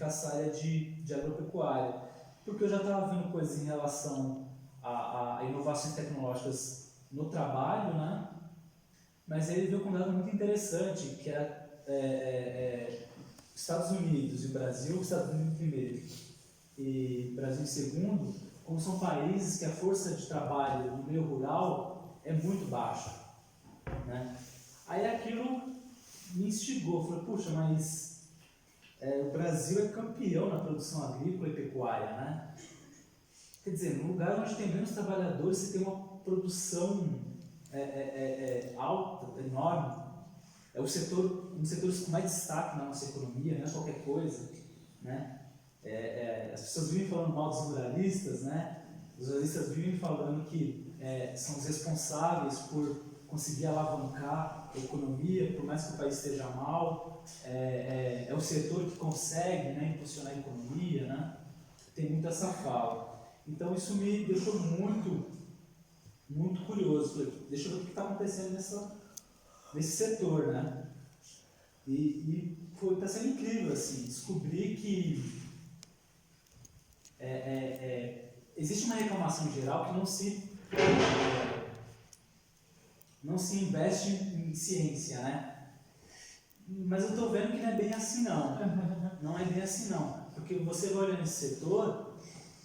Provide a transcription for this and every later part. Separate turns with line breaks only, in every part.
ficar essa área de agropecuária, porque eu já estava vendo coisas em relação a inovações tecnológicas no trabalho, né? Mas ele veio com um dado muito interessante, que era Estados Unidos e Brasil, Estados Unidos em primeiro e Brasil em segundo, como são países que a força de trabalho no meio rural é muito baixa, né? Aí aquilo me instigou, falei, puxa, mas o Brasil é campeão na produção agrícola e pecuária, né? Quer dizer, no lugar onde tem menos trabalhadores, você tem uma produção alta, enorme. É o setor, um dos setores com mais destaque na nossa economia, não é qualquer coisa, né? As pessoas vivem falando mal dos ruralistas, né? Os ruralistas vivem falando que são os responsáveis por conseguir alavancar a economia, por mais que o país esteja mal. É o setor que consegue, né, impulsionar a economia, né? Tem muito essa fala. Então isso me deixou muito curioso. Falei, deixa eu ver o que está acontecendo nesse setor, né? E está sendo incrível, assim, descobrir que existe uma reclamação geral que não se investe em ciência, né? Mas eu estou vendo que não é bem assim, não. Não é bem assim, não. Porque você vai olhar nesse setor,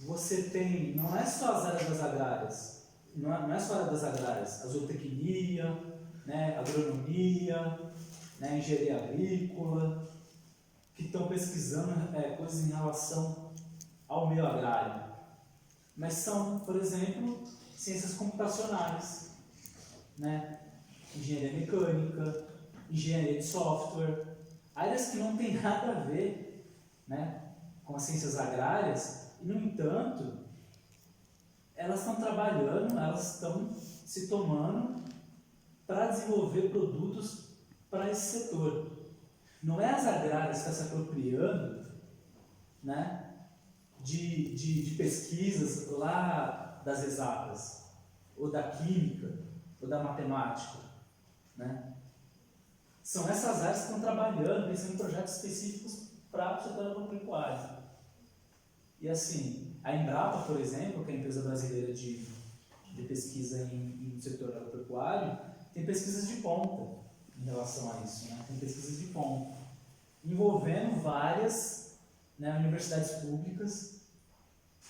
você tem, não é só as áreas das agrárias, não é só a área das agrárias, a zootecnia, né, agronomia, né, engenharia agrícola, que estão pesquisando coisas em relação ao meio agrário. Mas são, por exemplo, ciências computacionais, né, engenharia mecânica, engenharia de software, áreas que não tem nada a ver, né, com as ciências agrárias, e, no entanto, elas estão trabalhando, elas estão se tomando para desenvolver produtos para esse setor. Não é as agrárias que estão se apropriando, né, de pesquisas lá das exatas, ou da química, ou da matemática, né? São essas áreas que estão trabalhando, pensando em projetos específicos para o setor agropecuário. E assim, a Embrapa, por exemplo, que é a empresa brasileira de pesquisa no setor agropecuário, tem pesquisas de ponta em relação a isso, né? Tem pesquisas de ponta, envolvendo várias, né, universidades públicas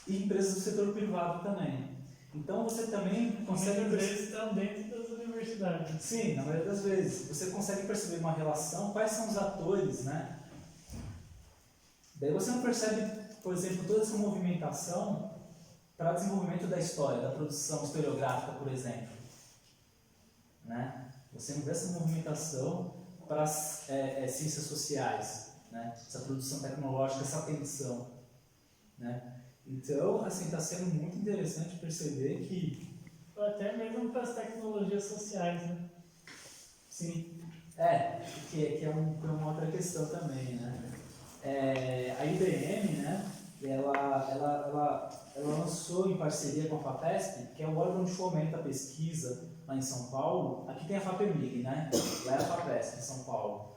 e empresas do setor privado também. Então você também consegue...
Muitas vezes estão dentro das universidades.
Sim, na maioria das vezes. Você consegue perceber uma relação, quais são os atores, né? Daí você não percebe, por exemplo, toda essa movimentação para desenvolvimento da história, da produção historiográfica, por exemplo, né? Você não vê essa movimentação para as ciências sociais, né? Essa produção tecnológica, essa atenção, né? Então, assim, está sendo muito interessante perceber que...
Até mesmo para as tecnologias sociais, né?
Sim, que é uma outra questão também, né? A IBM, né? Ela lançou em parceria com a FAPESP, que é o órgão de fomento à pesquisa lá em São Paulo. Aqui tem a FAPEMIG, né? Lá é a FAPESP, em São Paulo.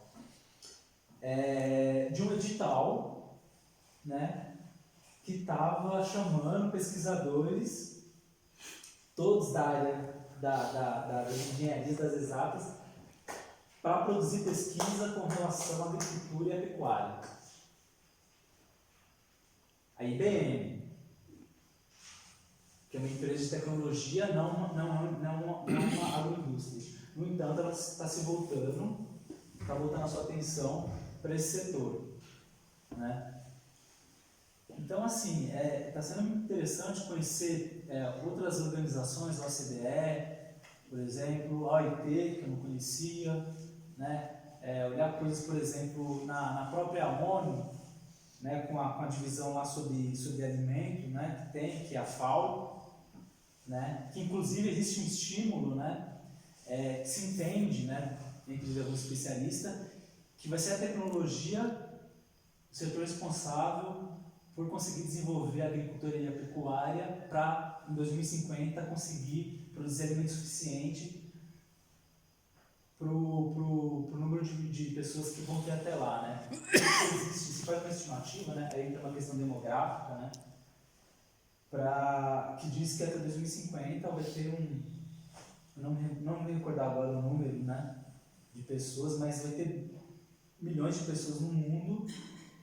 De um edital, né? Que estava chamando pesquisadores, todos da área das engenharias das exatas, para produzir pesquisa com relação à agricultura e à pecuária. A IBM, que é uma empresa de tecnologia, não uma agroindústria. No entanto, ela está voltando a sua atenção para esse setor, né? Então, assim, está sendo muito interessante conhecer outras organizações, a OCDE, por exemplo, a OIT, que eu não conhecia, né? Olhar coisas, por exemplo, na própria ONU, né? com a divisão lá sobre alimento, né? que é a FAO, né? Que inclusive existe um estímulo, né? Que se entende, né? Entre alguns especialistas, que vai ser a tecnologia, o setor responsável por conseguir desenvolver a agricultura e a pecuária para, em 2050, conseguir produzir alimento suficiente pro número de pessoas que vão ter até lá, né? Se faz uma estimativa, né? Aí entra uma questão demográfica, né? Que diz que até 2050 vai ter não me recordar agora o número, né? De pessoas, mas vai ter milhões de pessoas no mundo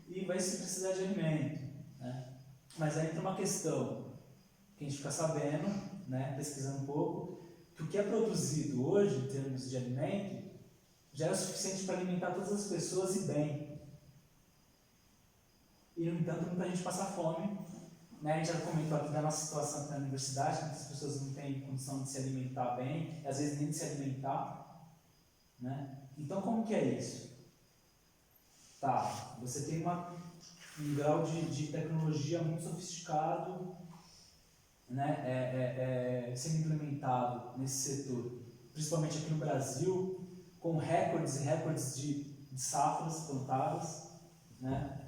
e vai se precisar de alimento, né? Mas aí entra uma questão que a gente fica sabendo, né? Pesquisando um pouco, que o que é produzido hoje em termos de alimento já é o suficiente para alimentar todas as pessoas e bem. E, no entanto, muita gente passa fome, né? A gente já comentou aqui da nossa situação aqui na universidade, muitas pessoas não têm condição de se alimentar bem, às vezes nem de se alimentar, né? Então, como que é isso? Tá, você tem um grau de tecnologia muito sofisticado, né? Sendo implementado nesse setor, principalmente aqui no Brasil, com recordes e recordes de safras plantadas, né?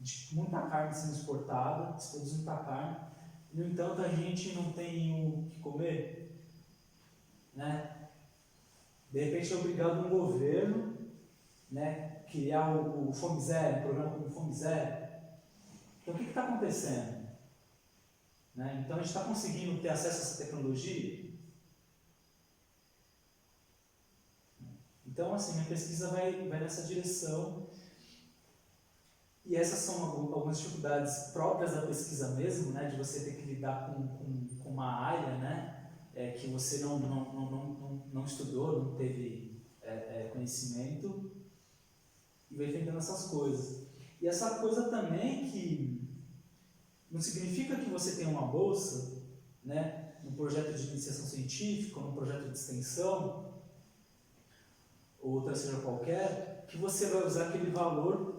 De muita carne sendo exportada, se produz muita carne. No entanto, a gente não tem o que comer, né? De repente é obrigado um governo, né, criar o Fome Zero, um programa como o Fome Zero. Então, o que está acontecendo? Né? Então, a gente está conseguindo ter acesso a essa tecnologia? Então, assim, minha pesquisa vai nessa direção. E essas são algumas dificuldades próprias da pesquisa mesmo, né, de você ter que lidar com uma área, né, que você não estudou, não teve conhecimento, e vai enfrentando essas coisas. E essa coisa também que não significa que você tenha uma bolsa, né, num projeto de iniciação científica, ou num projeto de extensão, ou outra seja qualquer, que você vai usar aquele valor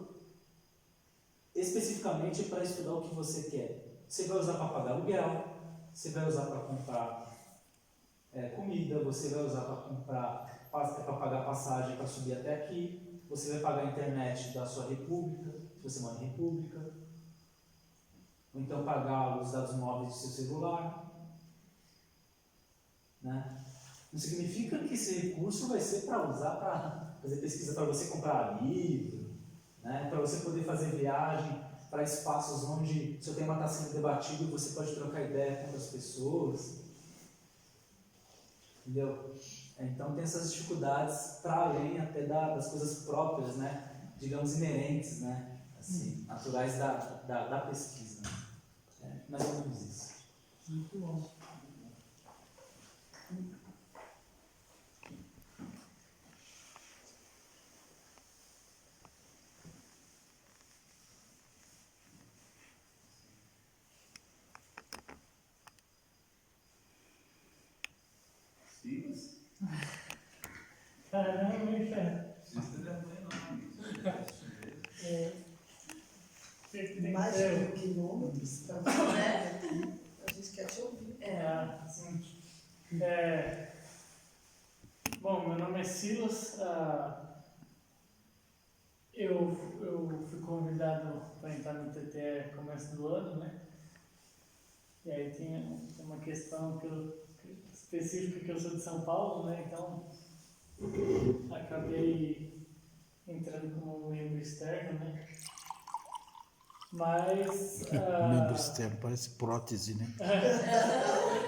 especificamente para estudar o que você quer. Você vai usar para pagar aluguel, você vai usar para comprar comida, você vai usar para pagar passagem para subir até aqui, você vai pagar a internet da sua república, se você mora em república, ou então pagar os dados móveis do seu celular, né? Não significa que esse recurso vai ser para usar para fazer pesquisa, para você comprar livro, né? Para você poder fazer viagem para espaços onde o seu tema está sendo debatido e você pode trocar ideia com outras pessoas. Entendeu? Então tem essas dificuldades para além até das coisas próprias, né? Digamos, inerentes, né? Assim, naturais da pesquisa. Né? Mais ou menos isso.
Muito bom. Caramba, hein, cara?
Mais de 1.000 quilômetros para falar aqui. A gente quer te ouvir.
Sim. Bom, meu nome é Silas. Eu fui convidado para entrar no TTE no começo do ano, né? E aí tem uma questão específica que eu sou de São Paulo, né? Então acabei entrando como membro externo, né? Mas...
membro externo, parece prótese, né?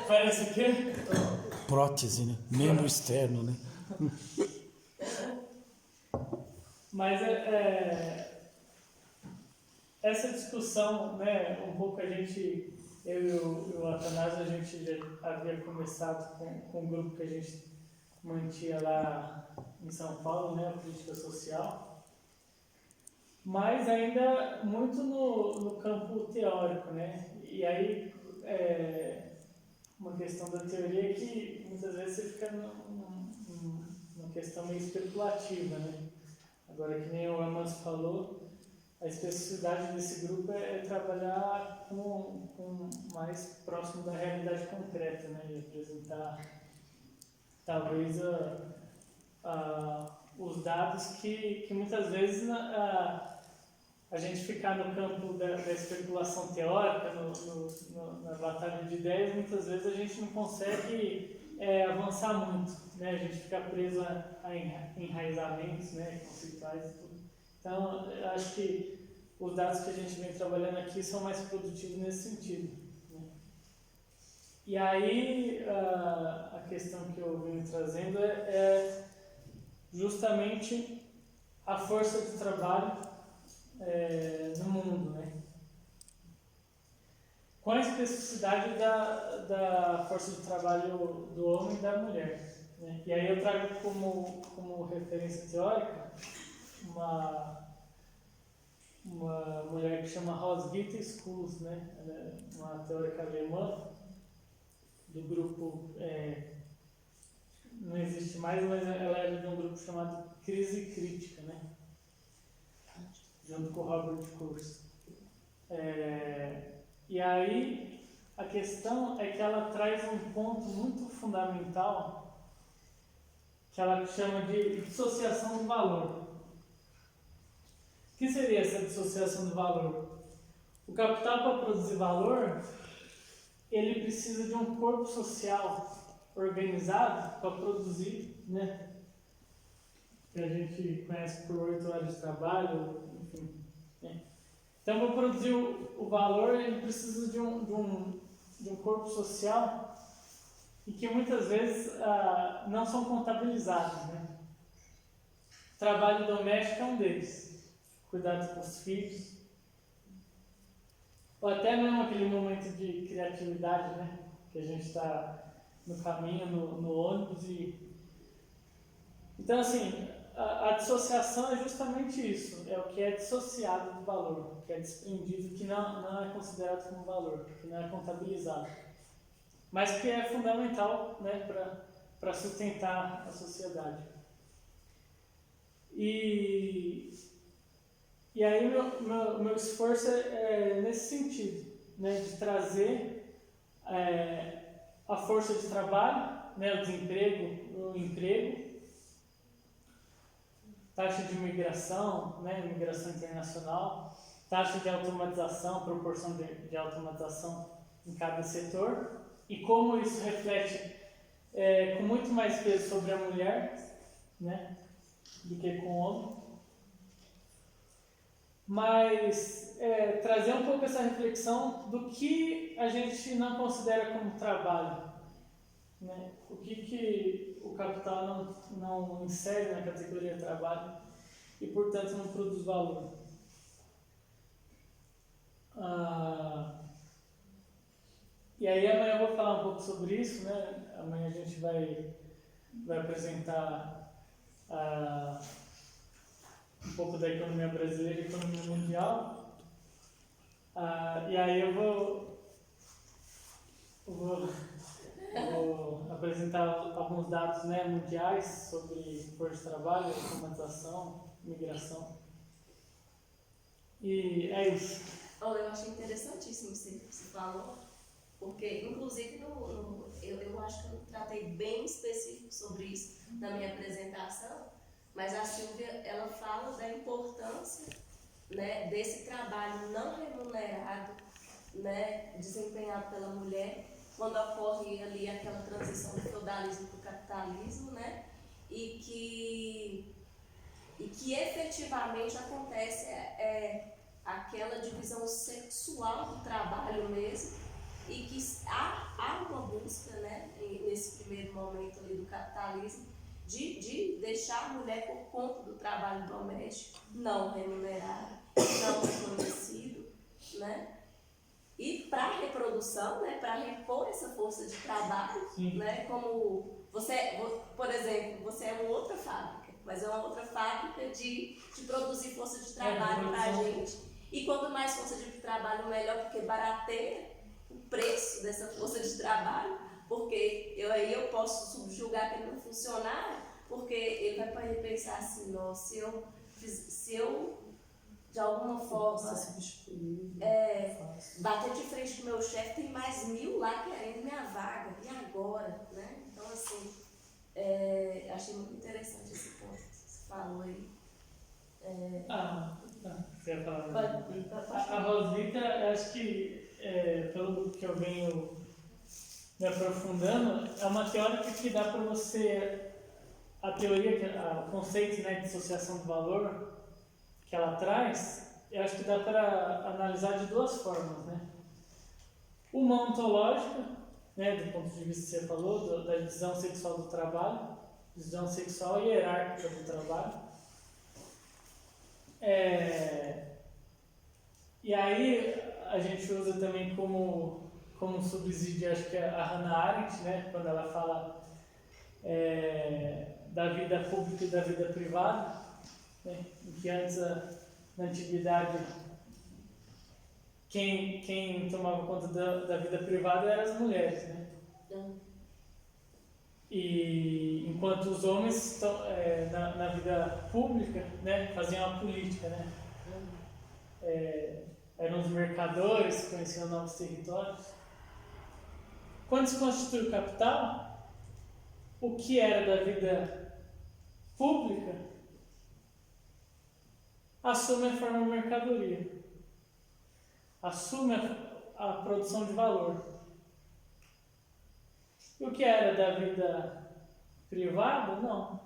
Parece o quê?
Prótese, né? Membro externo, né?
Mas essa discussão, né, um pouco eu e o Atanásio, a gente já havia começado com um grupo que a gente mantinha lá em São Paulo, né, a política social, mas ainda muito no campo teórico, né, e aí uma questão da teoria que muitas vezes você fica numa questão meio especulativa, né. Agora, que nem o Amos falou, a especificidade desse grupo é trabalhar com mais próximo da realidade concreta, né? E apresentar, talvez, os dados que muitas vezes a gente ficar no campo da especulação teórica, na batalha de ideias, muitas vezes a gente não consegue avançar muito, né? A gente fica preso a enraizamentos, né? Conceituais e tudo. Então, eu acho que os dados que a gente vem trabalhando aqui são mais produtivos nesse sentido, né? E aí, a questão que eu venho trazendo é justamente a força de trabalho no mundo, né? Com a especificidade da força de trabalho do homem e da mulher, né? E aí eu trago como referência teórica uma mulher que chama Roswitha Schulz, né? Ela é uma teórica alemã do grupo, não existe mais, mas ela era de um grupo chamado Crise Crítica, né? Junto com o Robert Kurz. E aí, a questão é que ela traz um ponto muito fundamental que ela chama de dissociação do valor. O que seria essa dissociação do valor? O capital, para produzir valor, ele precisa de um corpo social organizado para produzir, né? Que a gente conhece por 8 horas de trabalho, enfim, né? Então, para produzir o valor, ele precisa de um corpo social e que muitas vezes não são contabilizados, né? Trabalho doméstico é um deles. Cuidado com os filhos. Ou até mesmo aquele momento de criatividade, né? Que a gente está no caminho, no ônibus e... Então, assim, a dissociação é justamente isso. É o que é dissociado do valor, que é desprendido, que não é considerado como valor, que não é contabilizado. Mas que é fundamental, né, para sustentar a sociedade. E aí meu esforço é nesse sentido, né, de trazer a força de trabalho, né, o emprego, taxa de imigração, né, imigração internacional, taxa de automatização, proporção de automatização em cada setor, e como isso reflete com muito mais peso sobre a mulher, né, do que com o homem. Mas trazer um pouco essa reflexão do que a gente não considera como trabalho, né? O que o capital não insere na categoria trabalho e, portanto, não produz valor. E aí amanhã eu vou falar um pouco sobre isso, né? Amanhã a gente vai apresentar um pouco da economia brasileira e economia mundial. E aí eu vou apresentar alguns dados, né, mundiais sobre força de trabalho, automatização, migração. E é isso.
Olha, eu achei interessantíssimo isso que você falou, porque, inclusive, eu acho que eu tratei bem específico sobre isso na minha apresentação, mas a Silvia, ela fala da importância, né, desse trabalho não remunerado, né, desempenhado pela mulher, quando ocorre ali aquela transição do feudalismo para o capitalismo, né, e que efetivamente acontece aquela divisão sexual do trabalho mesmo, e que há uma busca, né, nesse primeiro momento ali do capitalismo, de deixar a mulher por conta do trabalho doméstico não remunerado, não reconhecido, né? E para a reprodução, né, para repor essa força de trabalho, né, como por exemplo, você é uma outra fábrica, mas é uma outra fábrica de produzir força de trabalho para a gente. E quanto mais força de trabalho, melhor, porque barateia o preço dessa força de trabalho, porque eu posso subjugar aquele funcionário, porque ele vai para repensar assim, nossa, se eu de alguma forma bater de frente com o meu chefe, tem mais 1000 lá querendo minha vaga, e agora, né? Então, assim, achei muito interessante esse ponto que você falou aí.
Você ia falar? A Roswitha, acho que, pelo que eu venho me aprofundando, é uma teórica que dá para você, a teoria, o conceito, né, de dissociação do valor que ela traz, eu acho que dá para analisar de duas formas, né? Uma ontológica, né, do ponto de vista que você falou, da divisão sexual do trabalho, divisão sexual e hierárquica do trabalho. E aí a gente usa também como subsídio, acho que a Hannah Arendt, né, quando ela fala da vida pública e da vida privada, né, que antes, na antiguidade, quem tomava conta da vida privada eram as mulheres, né? E enquanto os homens na vida pública, né, faziam a política, né? Eram os mercadores, conheciam novos territórios. Quando se constitui o capital, o que era da vida pública assume a forma de mercadoria, assume a produção de valor. E o que era da vida privada, não.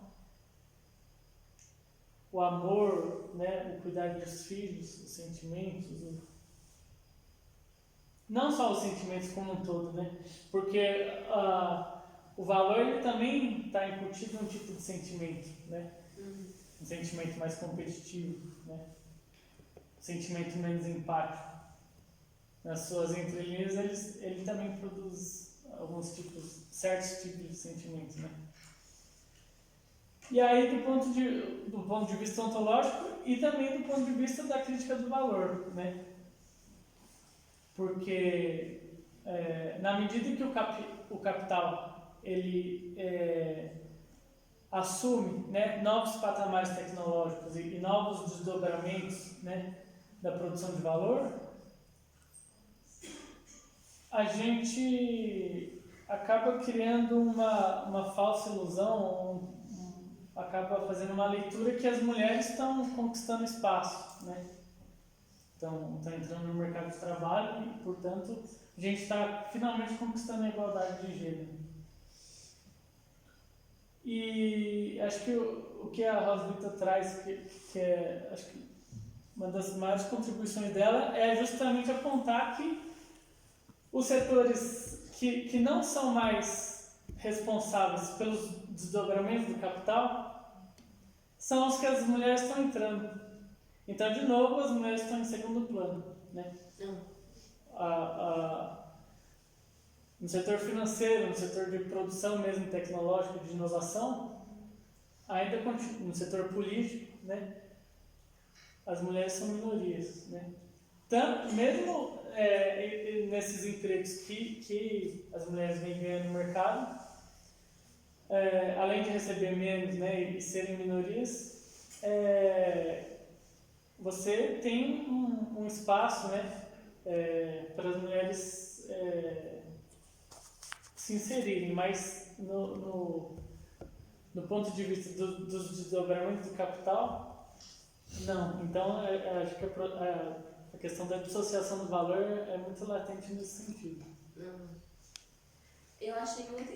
O amor, né, o cuidar dos filhos, os sentimentos, não só os sentimentos como um todo, né? Porque o valor ele também está incutido num tipo de sentimento, né? Um sentimento mais competitivo, né? Um sentimento menos empático. Nas suas entrelinhas ele também produz certos tipos de sentimentos, né? E aí do ponto de vista ontológico e também do ponto de vista da crítica do valor, né? Porque na medida que o capital ele assume, né, novos patamares tecnológicos e novos desdobramentos, né, da produção de valor, a gente acaba criando uma falsa ilusão, acaba fazendo uma leitura que as mulheres estão conquistando espaço, né? Estão entrando no mercado de trabalho e, portanto, a gente está finalmente conquistando a igualdade de gênero. E acho que o que a Roswitha traz, que é acho que uma das maiores contribuições dela, é justamente apontar que os setores que não são mais responsáveis pelos desdobramentos do capital são os que as mulheres estão entrando. Então, de novo, as mulheres estão em segundo plano, né? No setor financeiro, no setor de produção mesmo tecnológica, de inovação, ainda continua, no setor político, né? As mulheres são minorias, né? Tanto, mesmo nesses empregos que as mulheres vêm ganhando no mercado, além de receber menos, né, e serem minorias, você tem um espaço, né, para as mulheres se inserirem, mas no ponto de vista dos desdobramentos do capital, não. Então, acho que a questão da dissociação do valor é muito latente nesse sentido.
Eu achei muito...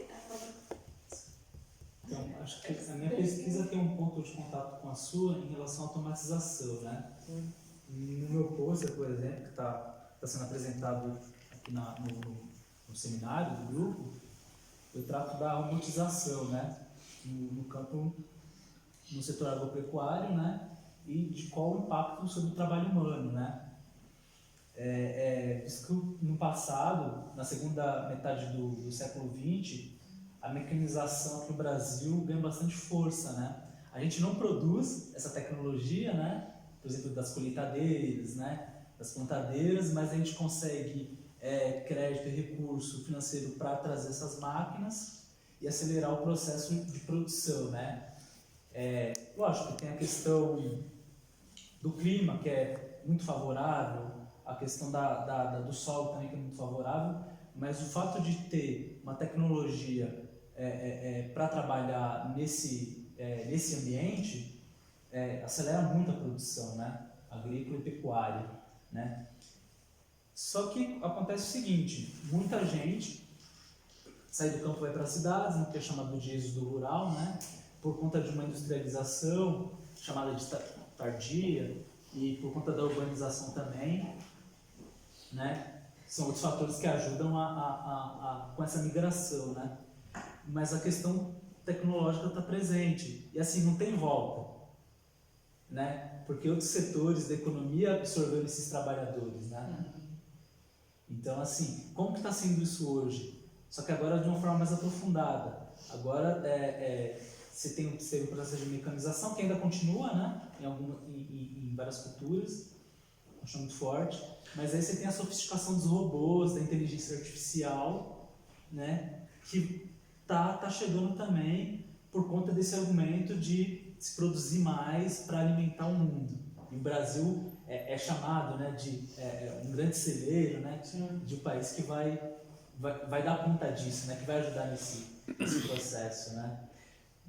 Então, acho que a minha pesquisa tem um ponto de contato com a sua em relação à automatização, né? No meu pôster, por exemplo, que está sendo apresentado aqui no seminário do grupo, eu trato da robotização, né? No campo, no setor agropecuário, né? E de qual o impacto sobre o trabalho humano, né? Isso que no passado, na segunda metade do século XX, a mecanização aqui no Brasil ganha bastante força, né? A gente não produz essa tecnologia, né? Por exemplo, das colheitadeiras, né? Das plantadeiras, mas a gente consegue crédito e recurso financeiro para trazer essas máquinas e acelerar o processo de produção, né? Lógico que tem a questão do clima, que é muito favorável, a questão do solo também, que é muito favorável, mas o fato de ter uma tecnologia para trabalhar nesse ambiente acelera muito a produção, né? Agrícola e pecuária, né? Só que acontece o seguinte, muita gente sai do campo e vai para as cidades, no que é chamado de êxodo rural, né? Por conta de uma industrialização chamada de tardia e por conta da urbanização também, né? São outros fatores que ajudam com essa migração, né? Mas a questão tecnológica está presente e assim não tem volta, né? Porque outros setores da economia absorveram esses trabalhadores, né? Então assim, como que está sendo isso hoje? Só que agora de uma forma mais aprofundada. Agora você tem o processo de mecanização que ainda continua, né? Em várias culturas, continua muito forte. Mas aí você tem a sofisticação dos robôs, da inteligência artificial, né? Que tá chegando também por conta desse argumento de se produzir mais para alimentar o mundo. E o Brasil é chamado, né, de um grande celeiro, né, de um país que vai dar conta disso, né, que vai ajudar nesse processo, né.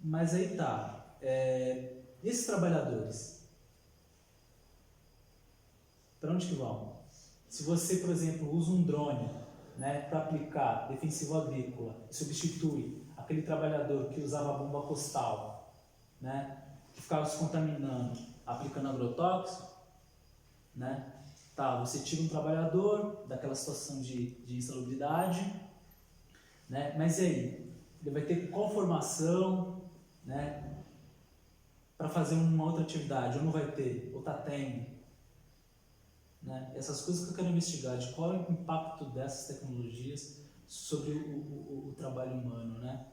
Mas aí tá, esses trabalhadores, para onde que vão? Se você, por exemplo, usa um drone, né, para aplicar defensivo agrícola, substitui aquele trabalhador que usava a bomba postal, né, que ficava se contaminando, aplicando agrotóxico, né, tá, você tira um trabalhador daquela situação de insalubridade, né, mas e aí? Ele vai ter qual formação, né, para fazer uma outra atividade, ou não vai ter, ou está tendo, né? Essas coisas que eu quero investigar, de qual é o impacto dessas tecnologias sobre o trabalho humano, né?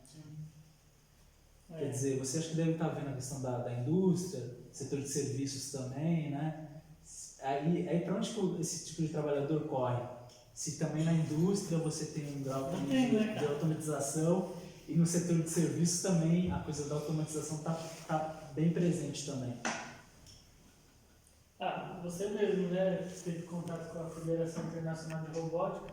Quer dizer, você acha que deve estar vendo a questão da indústria, setor de serviços também, né? Aí para onde que esse tipo de trabalhador corre? Se também na indústria você tem um grau de automatização e no setor de serviços também a coisa da automatização tá bem presente também.
Você mesmo, né, teve contato com a Federação Internacional de Robótica.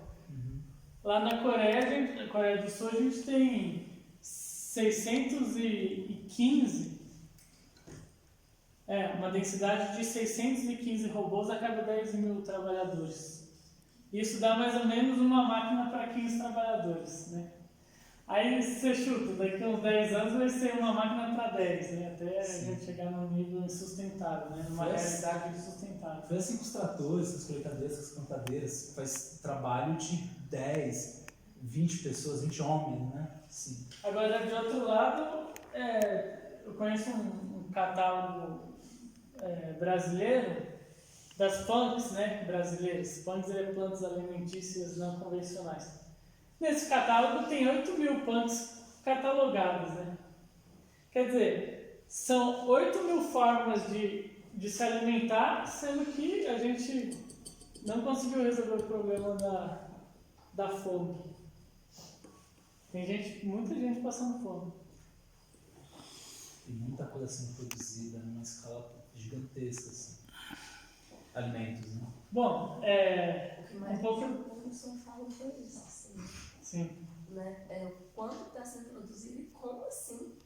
Lá na Coreia do Sul, a gente tem 615, uma densidade de 615 robôs a cada 10 mil trabalhadores. Isso dá mais ou menos uma máquina para 15 trabalhadores, né? Aí você chuta, daqui a uns 10 anos vai ser uma máquina para 10, né? Até a gente chegar num nível insustentável, né? Numa realidade insustentável.
Foi assim com os tratores, as colheitadeiras, as plantadeiras, faz trabalho de 10, 20 pessoas, 20 homens, né? Sim.
Agora, de outro lado, eu conheço um catálogo brasileiro das PANCs, né? Brasileiras. PANCs é plantas alimentícias não convencionais. Nesse catálogo tem 8.000 punks catalogados, né? Quer dizer, são 8.000 formas de se alimentar, sendo que a gente não conseguiu resolver o problema da fome. Tem muita gente passando fome.
Tem muita coisa sendo produzida numa escala gigantesca, assim. Alimentos, né?
Bom,
O que mais me chamou no São Paulo foi isso, assim.
Sim.
Né? O quanto está sendo produzido e como assim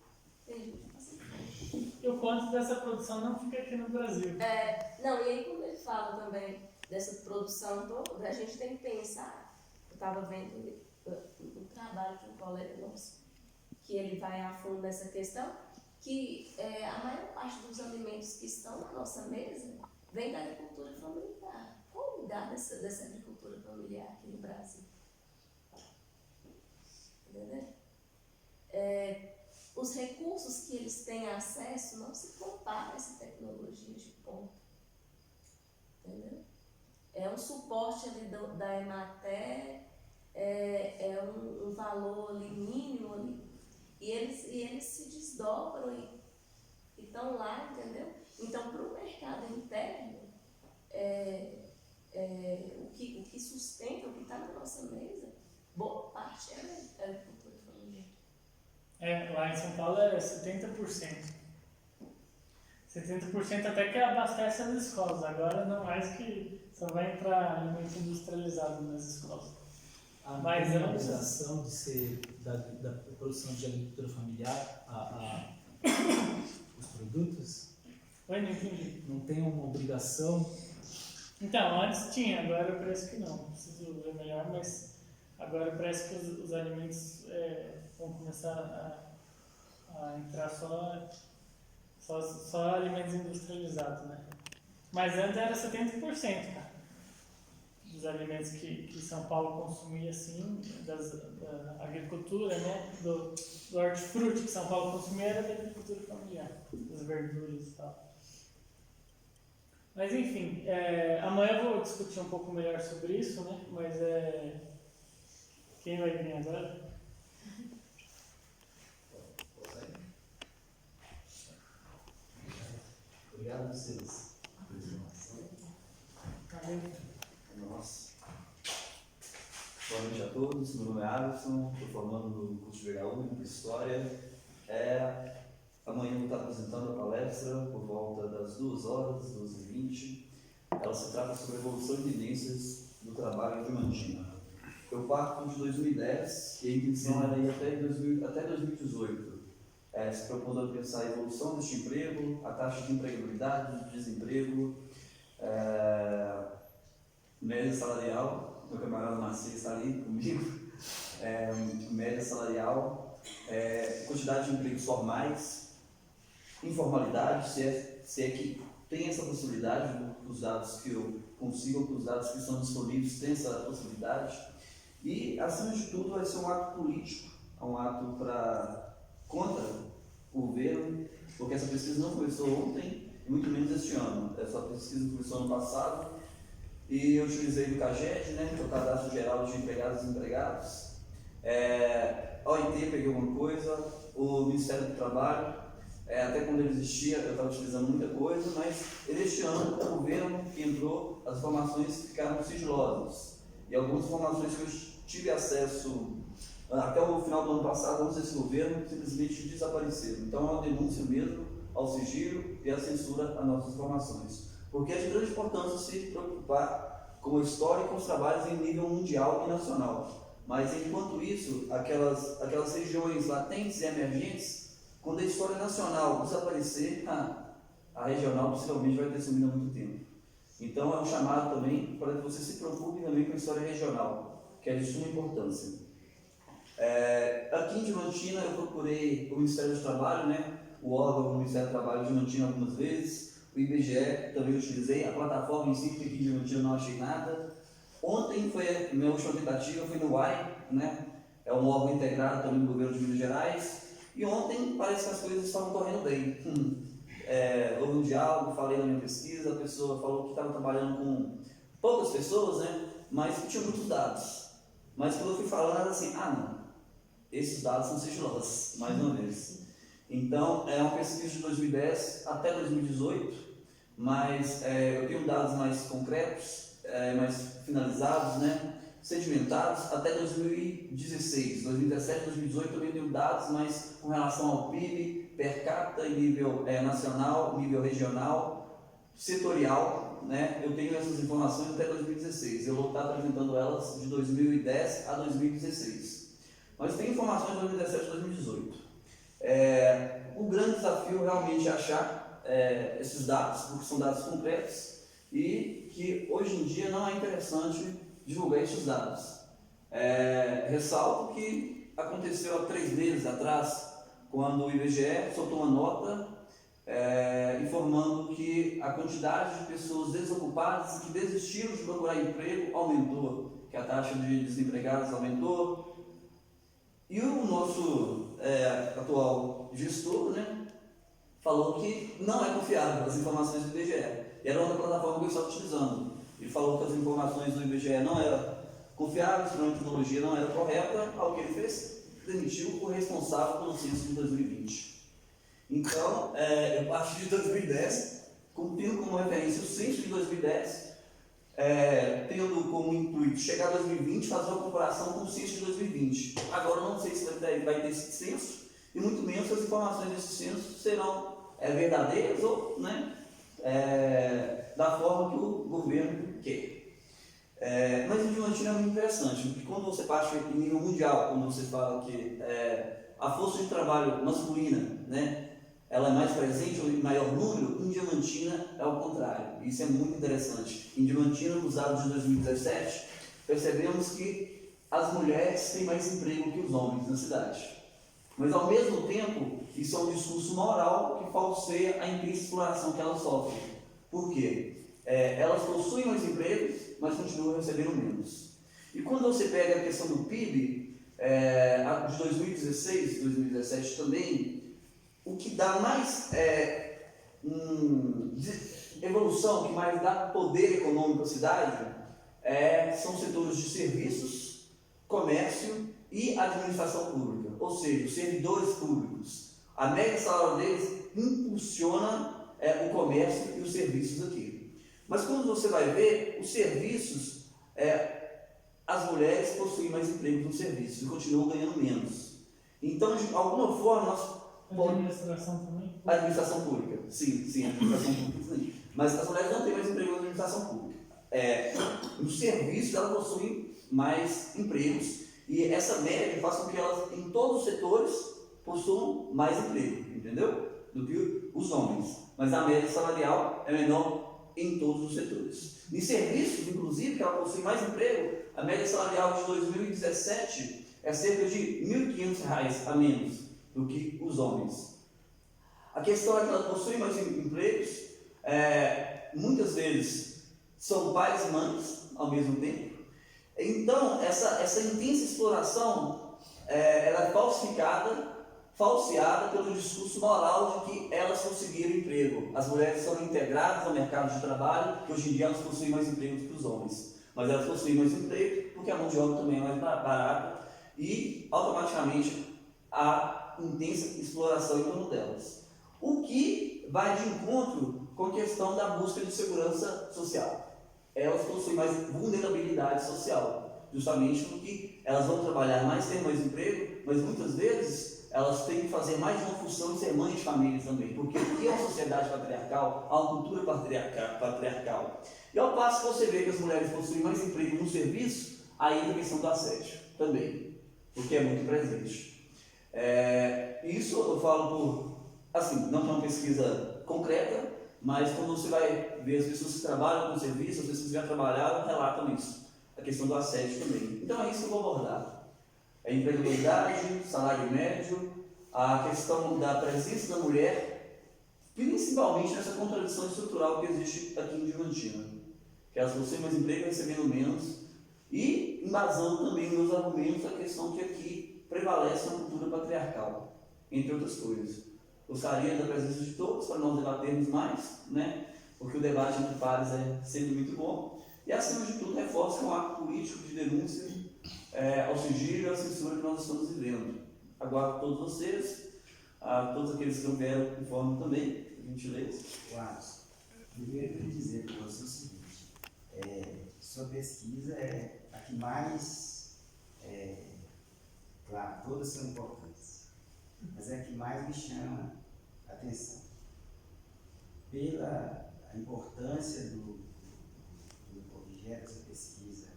tem gente passando fome.
E o quanto dessa produção não fica aqui no Brasil.
Não, e aí quando ele fala também dessa produção toda, a gente tem que pensar, eu estava vendo o trabalho de um colega nosso, que ele vai a fundo nessa questão, que a maior parte dos alimentos que estão na nossa mesa vem da agricultura familiar. Qual o lugar dessa agricultura familiar aqui no Brasil? Entendeu? Os recursos que eles têm acesso não se compara a essa tecnologia de ponta. Entendeu? É um suporte ali da Emater, um valor ali mínimo ali, e eles se desdobram e estão lá, entendeu? Então, para o mercado interno, o que sustenta, o que está na nossa mesa, boa parte é a agricultura familiar.
Lá em São Paulo é 70%. 70% até que abastece as escolas. Agora não mais, que só vai entrar alimento industrializado nas escolas.
Mas é uma obrigação de ser da produção de agricultura familiar os produtos?
Oi, não entendi.
Não tem uma obrigação?
Então, antes tinha, agora parece que não. Preciso ver melhor, mas agora parece que os alimentos vão começar a entrar só alimentos industrializados, né? Mas antes era 70%, cara, dos alimentos que São Paulo consumia, assim, da agricultura, né? Do hortifruti que São Paulo consumia era da agricultura familiar, das verduras e tal. Mas enfim, amanhã eu vou discutir um pouco melhor sobre isso, né? Mas quem vai vir agora?
Obrigado a vocês pela informação. Nossa. Boa noite a todos, meu nome é Alisson, estou formando no curso de VHU em História. Amanhã eu vou estar apresentando a palestra por volta das 2h, 2h20. Ela se trata sobre a evolução e tendências do trabalho em Diamantina. Eu parto de 2010 e a intenção era ir até 2018. Se propondo a pensar a evolução deste emprego, a taxa de empregabilidade, de desemprego, média salarial, meu camarada Macia está ali comigo, média salarial, quantidade de empregos formais, informalidade, se é que tem essa possibilidade, os dados que eu consigo, os dados que são disponíveis têm essa possibilidade, e acima de tudo vai ser um ato político, um ato contra o governo, porque essa pesquisa não começou ontem, e muito menos este ano. Essa pesquisa começou ano passado, e eu utilizei o CAGED, né, que é o Cadastro Geral de Empregados e Desempregados, a OIT peguei alguma coisa, o Ministério do Trabalho, até quando ele existia eu estava utilizando muita coisa, mas este ano o governo que entrou, as informações ficaram sigilosas, e algumas informações que eu tive acesso até o final do ano passado, antes desse governo, simplesmente desapareceram. Então é uma denúncia mesmo ao sigilo e à censura às nossas informações. Porque é de grande importância se preocupar com a história e com os trabalhos em nível mundial e nacional. Mas enquanto isso, aquelas regiões latentes e emergentes, quando a história nacional desaparecer, a regional possivelmente vai ter sumido há muito tempo. Então é um chamado também para que você se preocupe também com a história regional, que é de suma importância. Aqui em Diamantina eu procurei o Ministério do Trabalho, né? O órgão do Ministério do Trabalho de Diamantina algumas vezes, o IBGE também utilizei, a plataforma em si, porque aqui em Diamantina eu não achei nada. Ontem foi a minha última tentativa, foi no UAI, né? É um órgão integrado também do governo de Minas Gerais, e ontem parece que as coisas estavam correndo bem. Houve um diálogo, falei na minha pesquisa, a pessoa falou que estava trabalhando com poucas pessoas, né? Mas que tinha muitos dados. Mas quando eu fui falando, era assim, não. Esses dados são sigilosos, mais uma vez. Então, é uma pesquisa de 2010 até 2018, mas eu tenho dados mais concretos, mais finalizados, né, sedimentados, até 2016. 2017, 2018 também tenho dados, mas com relação ao PIB, per capita, em nível nacional, nível regional, setorial, né, eu tenho essas informações até 2016. Eu vou estar apresentando elas de 2010 a 2016. Mas tem informações de 2017 e 2018. O grande desafio realmente é achar esses dados, porque são dados concretos e que hoje em dia não é interessante divulgar esses dados. Ressalto que aconteceu há 3 meses atrás, quando o IBGE soltou uma nota informando que a quantidade de pessoas desocupadas que desistiram de procurar emprego aumentou, que a taxa de desempregados aumentou. E o nosso atual gestor, né, falou que não é confiável as informações do IBGE. E era outra plataforma que eu estava utilizando. Ele falou que as informações do IBGE não eram confiáveis, que a metodologia não era correta. Ao que ele fez, demitiu o responsável pelo censo de 2020. Então, a partir de 2010, cumprindo como referência o censo de 2010, tendo como intuito chegar a 2020 e fazer uma comparação com o censo de 2020. Agora, não sei se vai ter esse censo, e muito menos se as informações desse censo serão verdadeiras ou, né, da forma que o governo quer. Mas em Diamantina é muito interessante, porque quando você parte em nível mundial, quando você fala que a força de trabalho masculina, né, ela é mais presente ou em maior número, em Diamantina é o contrário. Isso é muito interessante. Em Diamantina, nos dados de 2017, percebemos que as mulheres têm mais emprego que os homens na cidade. Mas, ao mesmo tempo, isso é um discurso moral que falseia a intensa exploração que elas sofrem. Por quê? Elas possuem mais empregos, mas continuam recebendo menos. E quando você pega a questão do PIB, de 2016, 2017 também, o que dá mais evolução, que mais dá poder econômico à cidade, são setores de serviços, comércio e administração pública, ou seja, os servidores públicos. A média salário deles impulsiona o comércio e os serviços aqui. Mas quando você vai ver, os serviços, as mulheres possuem mais empregos nos serviços e continuam ganhando menos. Então, de alguma forma, nós
Administração também?
a administração pública, sim, a administração pública, sim. Mas as mulheres não têm mais emprego na administração pública. Nos serviços, elas possuem mais empregos e essa média faz com que elas, em todos os setores, possuam mais emprego, entendeu? Do que os homens. Mas a média salarial é menor em todos os setores. Em serviços, inclusive, que ela possui mais emprego, a média salarial de 2017 é cerca de R$ 1.500 a menos do que os homens. A questão é que elas possuem mais empregos, muitas vezes são pais e mães ao mesmo tempo. Então, essa intensa exploração ela é falseada pelo discurso moral de que elas conseguiram emprego. As mulheres foram integradas ao mercado de trabalho e hoje em dia elas possuem mais empregos que os homens. Mas elas possuem mais emprego porque a mão de obra também é mais barata e automaticamente há intensa exploração em torno delas. O que vai de encontro com a questão da busca de segurança social. Elas possuem mais vulnerabilidade social, justamente porque elas vão trabalhar mais, ter mais emprego, mas muitas vezes elas têm que fazer mais de uma função de ser mãe de família também, porque aqui é uma sociedade patriarcal, há uma cultura patriarcal. E ao passo que você vê que as mulheres possuem mais emprego no serviço, aí a questão do assédio também, porque é muito presente. Isso eu falo por, assim, não é uma pesquisa concreta, mas quando você vai ver as pessoas que trabalham com serviço, as pessoas que já trabalharam, relatam isso, a questão do assédio também. Então é isso que eu vou abordar. Empregabilidade, salário médio, a questão da presença da mulher, principalmente nessa contradição estrutural que existe aqui em Diamantina, que elas possuem mais emprego recebendo menos, e embasando também meus argumentos a questão que aqui prevalece uma cultura patriarcal, entre outras coisas. Gostaria da presença de todos para nós debatermos mais, né? Porque o debate entre pares é sempre muito bom. E, acima de tudo, reforça um ato político de denúncia ao sigilo e à censura que nós estamos vivendo. Aguardo todos vocês, todos aqueles que não vieram informe também, por gentileza.
Carlos, primeiro eu queria dizer para você o seguinte: sua pesquisa é a que mais, claro, todas são importantes, mas é a que mais me chama a atenção. Pela importância do objeto dessa pesquisa,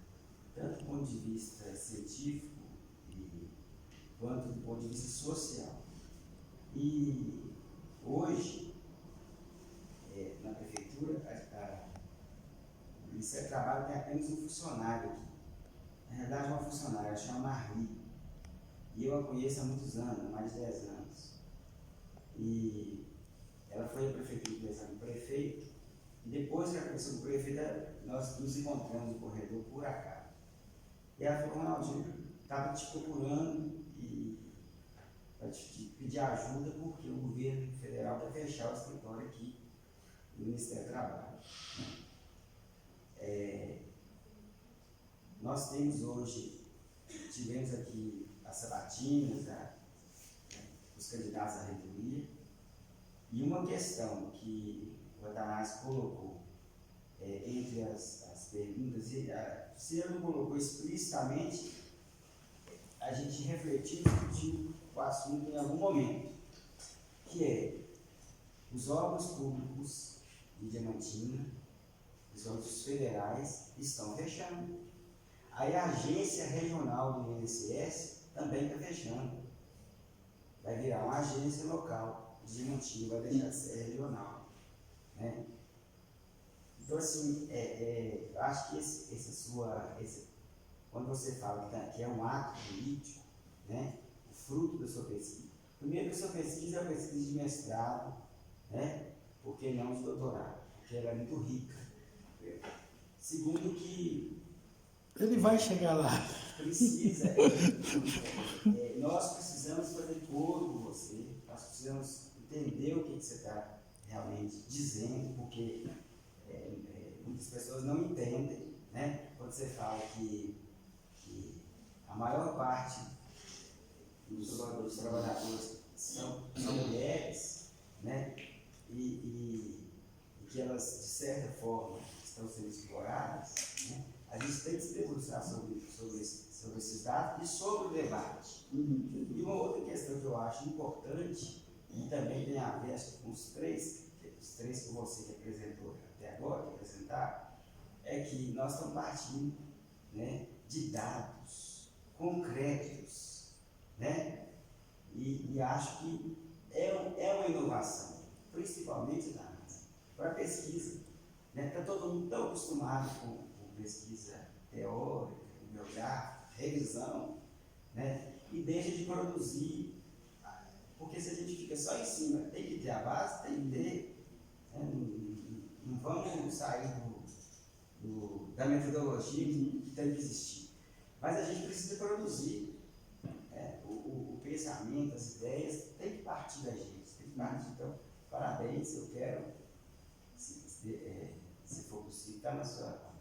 tanto do ponto de vista científico quanto do ponto de vista social. E hoje, na prefeitura, o Ministério do Trabalho tem apenas um funcionário aqui. Na realidade, uma funcionária, ela chama Marli. E eu a conheço há muitos anos, há mais de 10 anos. E ela foi à prefeitura conversar com o prefeito, e depois que ela conversou com o prefeito, nós nos encontramos no corredor por acaso. E ela falou: Ronaldinho, estava te procurando para te pedir ajuda, porque o governo federal vai fechar o escritório aqui do Ministério do Trabalho. Nós temos hoje, tivemos aqui as sabatinas, os candidatos à reitoria, e uma questão que o Atanásio colocou entre as perguntas, se ele não colocou explicitamente, a gente refletiu e discutiu o assunto em algum momento, que é: os órgãos públicos de Diamantina, os órgãos federais, estão fechando. Aí a agência regional do INSS também está fechando. Vai virar uma agência local de Diamantina, vai deixar de ser regional, né? Então, assim, acho que essa quando você fala que é um ato político, né, o fruto da sua pesquisa. Primeiro, que a sua pesquisa é uma pesquisa de mestrado, né, por que não de doutorado? Porque ela é muito rica. Segundo, que
Ele vai chegar lá.
precisa, nós precisamos fazer coro com você, nós precisamos entender o que você está realmente dizendo, porque muitas pessoas não entendem, né? Quando você fala que a maior parte dos trabalhadores são mulheres, né? E que elas, de certa forma, estão sendo exploradas, né? A gente tem que se debruçar sobre esses dados e sobre o debate. E uma outra questão que eu acho importante, e também tem a ver com os três que você que apresentou até agora, que apresentaram, é que nós estamos partindo, né, de dados concretos, né? E acho que é uma inovação, principalmente para a pesquisa. Né? Está todo mundo tão acostumado com pesquisa teórica, bibliográfica, revisão, né? E deixa de produzir, porque se a gente fica só em cima, tem que ter a base, tem que ter, né? Não vamos sair da metodologia que tem que existir, mas a gente precisa produzir, né? O pensamento, as ideias, tem que partir da gente, tem que partir. Então, parabéns, eu quero, se for possível, está na sua cabeça.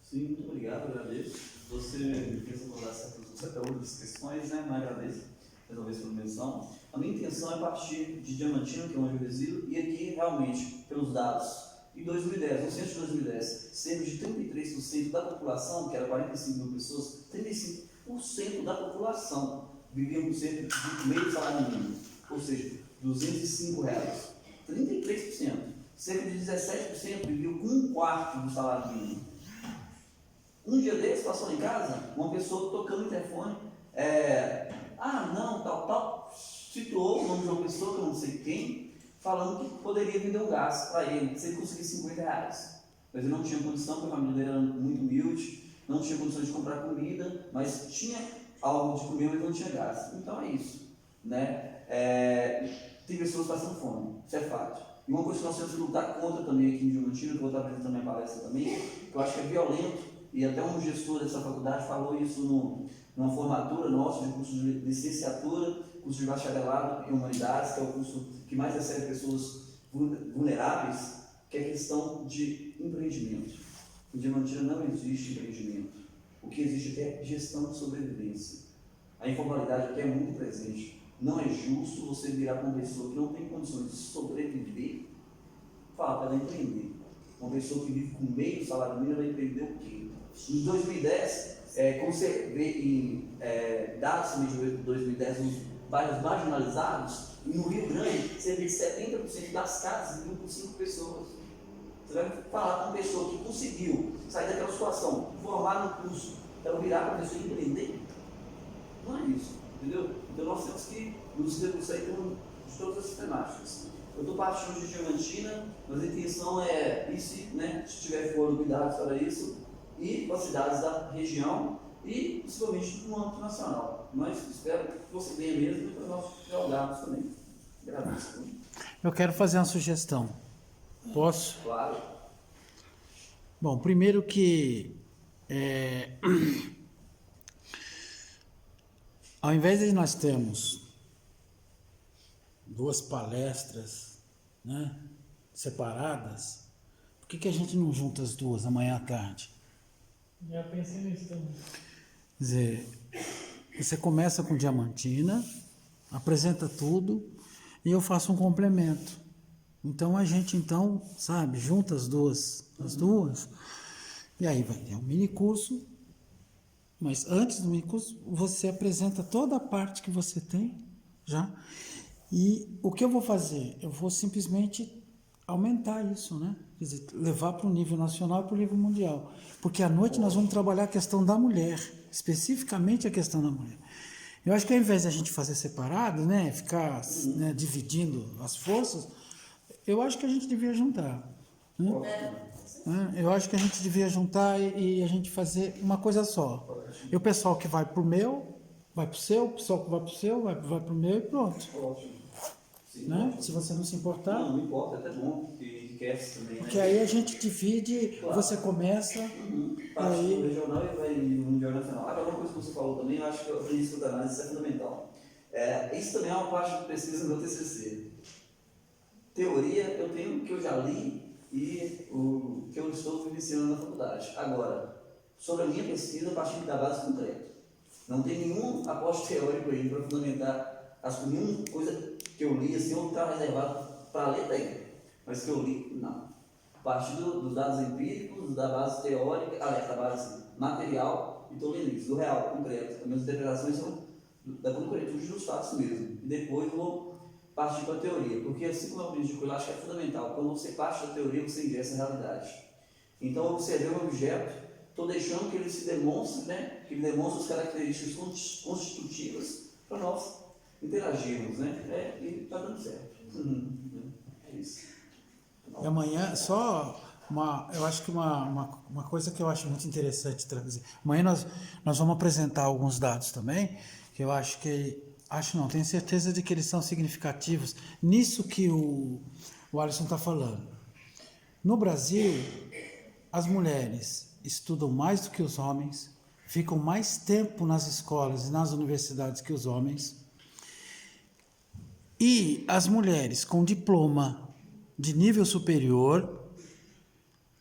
Sim, muito obrigado, agradeço. Você me fez abordar certas outras questões, né? Mas agradeço resolver essa menção. A minha intenção é partir de Diamantina, que é onde eu resido, e aqui, realmente, pelos dados, em 2010, no censo de 2010, cerca de 33% da população, que era 45 mil pessoas, 35% da população viviam com cerca de meio salário mínimo, ou seja, R$205. 33%. Cerca de 17% viviam com um quarto do salário mínimo. Um dia desse, passou em casa, uma pessoa tocando o interfone, tal, situou o nome de uma pessoa, que eu não sei quem, falando que poderia vender um gás para ele, se ele conseguisse R$50. Mas ele não tinha condição, porque a família dele era muito humilde, não tinha condição de comprar comida, mas tinha algo de comer, mas não tinha gás. Então é isso, né? Tem pessoas passando fome, isso é fato. E uma coisa que nós temos que lutar contra também aqui em Diamantina, que eu vou estar apresentando minha palestra também, que eu acho que é violento, e até um gestor dessa faculdade falou isso numa formatura nossa, de curso de licenciatura, curso de bacharelado em humanidades, que é o curso que mais recebe pessoas vulneráveis, que é a questão de empreendimento. Em Diamantina não existe empreendimento. O que existe aqui é gestão de sobrevivência. A informalidade aqui é muito presente. Não é justo você virar para uma pessoa que não tem condições de sobreviver, falar para ela empreender. Uma pessoa que vive com meio salário mínimo, vai empreender o quê? Em 2010, como você vê em dados também de 2010, nos bairros marginalizados, no Rio Grande, cerca de 70% das casas vivem com 5 pessoas. Você vai falar com uma pessoa que conseguiu sair daquela situação, formar no curso, ela virar para a pessoa empreender? Não é isso, entendeu? Então nós temos que nos debruçar de todas as temáticas. Eu estou partindo de Diamantina, mas a intenção é, se tiver foro, cuidados para isso, e com as cidades da região e principalmente no âmbito nacional. Mas espero que você venha mesmo e para nós dialogarmos também. Agradeço.
Eu quero fazer uma sugestão. Posso?
Claro.
Bom, primeiro que ao invés de nós termos 2 palestras, né, separadas, por que a gente não junta as 2 amanhã à tarde?
Já pensei nisso também.
Quer dizer, você começa com Diamantina, apresenta tudo e eu faço um complemento. Então a gente junta as duas, e aí vai ter um mini curso, mas antes do mini curso você apresenta toda a parte que você tem já. E o que eu vou fazer? Eu vou simplesmente aumentar isso, né? Quer dizer, levar para o nível nacional e para o nível mundial. Porque à noite nós vamos trabalhar a questão da mulher, especificamente a questão da mulher. Eu acho que ao invés de a gente fazer separado, né, ficar dividindo as forças, eu acho que a gente devia juntar. Né? né? Eu acho que a gente devia juntar e a gente fazer uma coisa só. E o pessoal que vai pro meu, vai pro seu, o pessoal que vai pro seu, vai pro meu e pronto.
Ótimo. Sim,
Né?
ótimo.
Se você não se importar.
Não importa, é até bom que enriquece também,
Porque
né?
aí a gente divide,
Claro.
você começa.
Parte
aí-
do regional e vai no mundial nacional. Agora, uma coisa que você falou também, eu acho que o princípio da análise é fundamental. Isso também é uma parte de pesquisa do meu TCC. Teoria, eu tenho o que eu já li e o que eu estou vivenciando na faculdade. Agora, sobre a minha pesquisa, a partir da base concreta. Não tem nenhum aposto teórico aí para fundamentar nenhuma coisa que eu li, assim, ou que está reservado para ler tem. Mas que eu li, não. A partir dos dados empíricos, da base teórica, da base material, e estou lendo isso, do real, concreto. As minhas interpretações são da concretude dos fatos mesmo. E depois eu vou partir para a teoria, porque assim como eu aprendi, eu acho que é fundamental. Quando você parte da teoria, você ingressa a realidade. Então, eu observei um objeto, estou deixando que ele se demonstre, né? Que ele demonstre as características constitutivas para nós interagirmos, né? E está dando certo. É isso.
E amanhã, eu acho que uma coisa que eu acho muito interessante trazer. Amanhã nós vamos apresentar alguns dados também, que eu acho não, tenho certeza de que eles são significativos nisso que o Alisson está falando. No Brasil, as mulheres estudam mais do que os homens, ficam mais tempo nas escolas e nas universidades que os homens, e as mulheres com diploma de nível superior,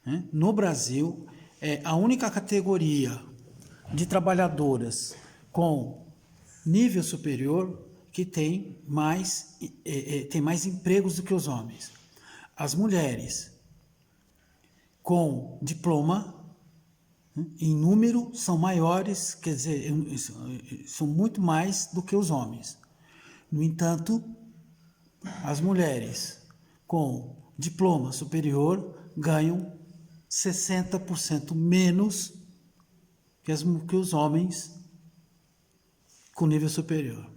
né, no Brasil, é a única categoria de trabalhadoras com nível superior que tem mais empregos do que os homens. As mulheres com diploma, em número, são maiores, quer dizer, são muito mais do que os homens. No entanto, as mulheres com diploma superior ganham 60% menos que os homens com nível superior.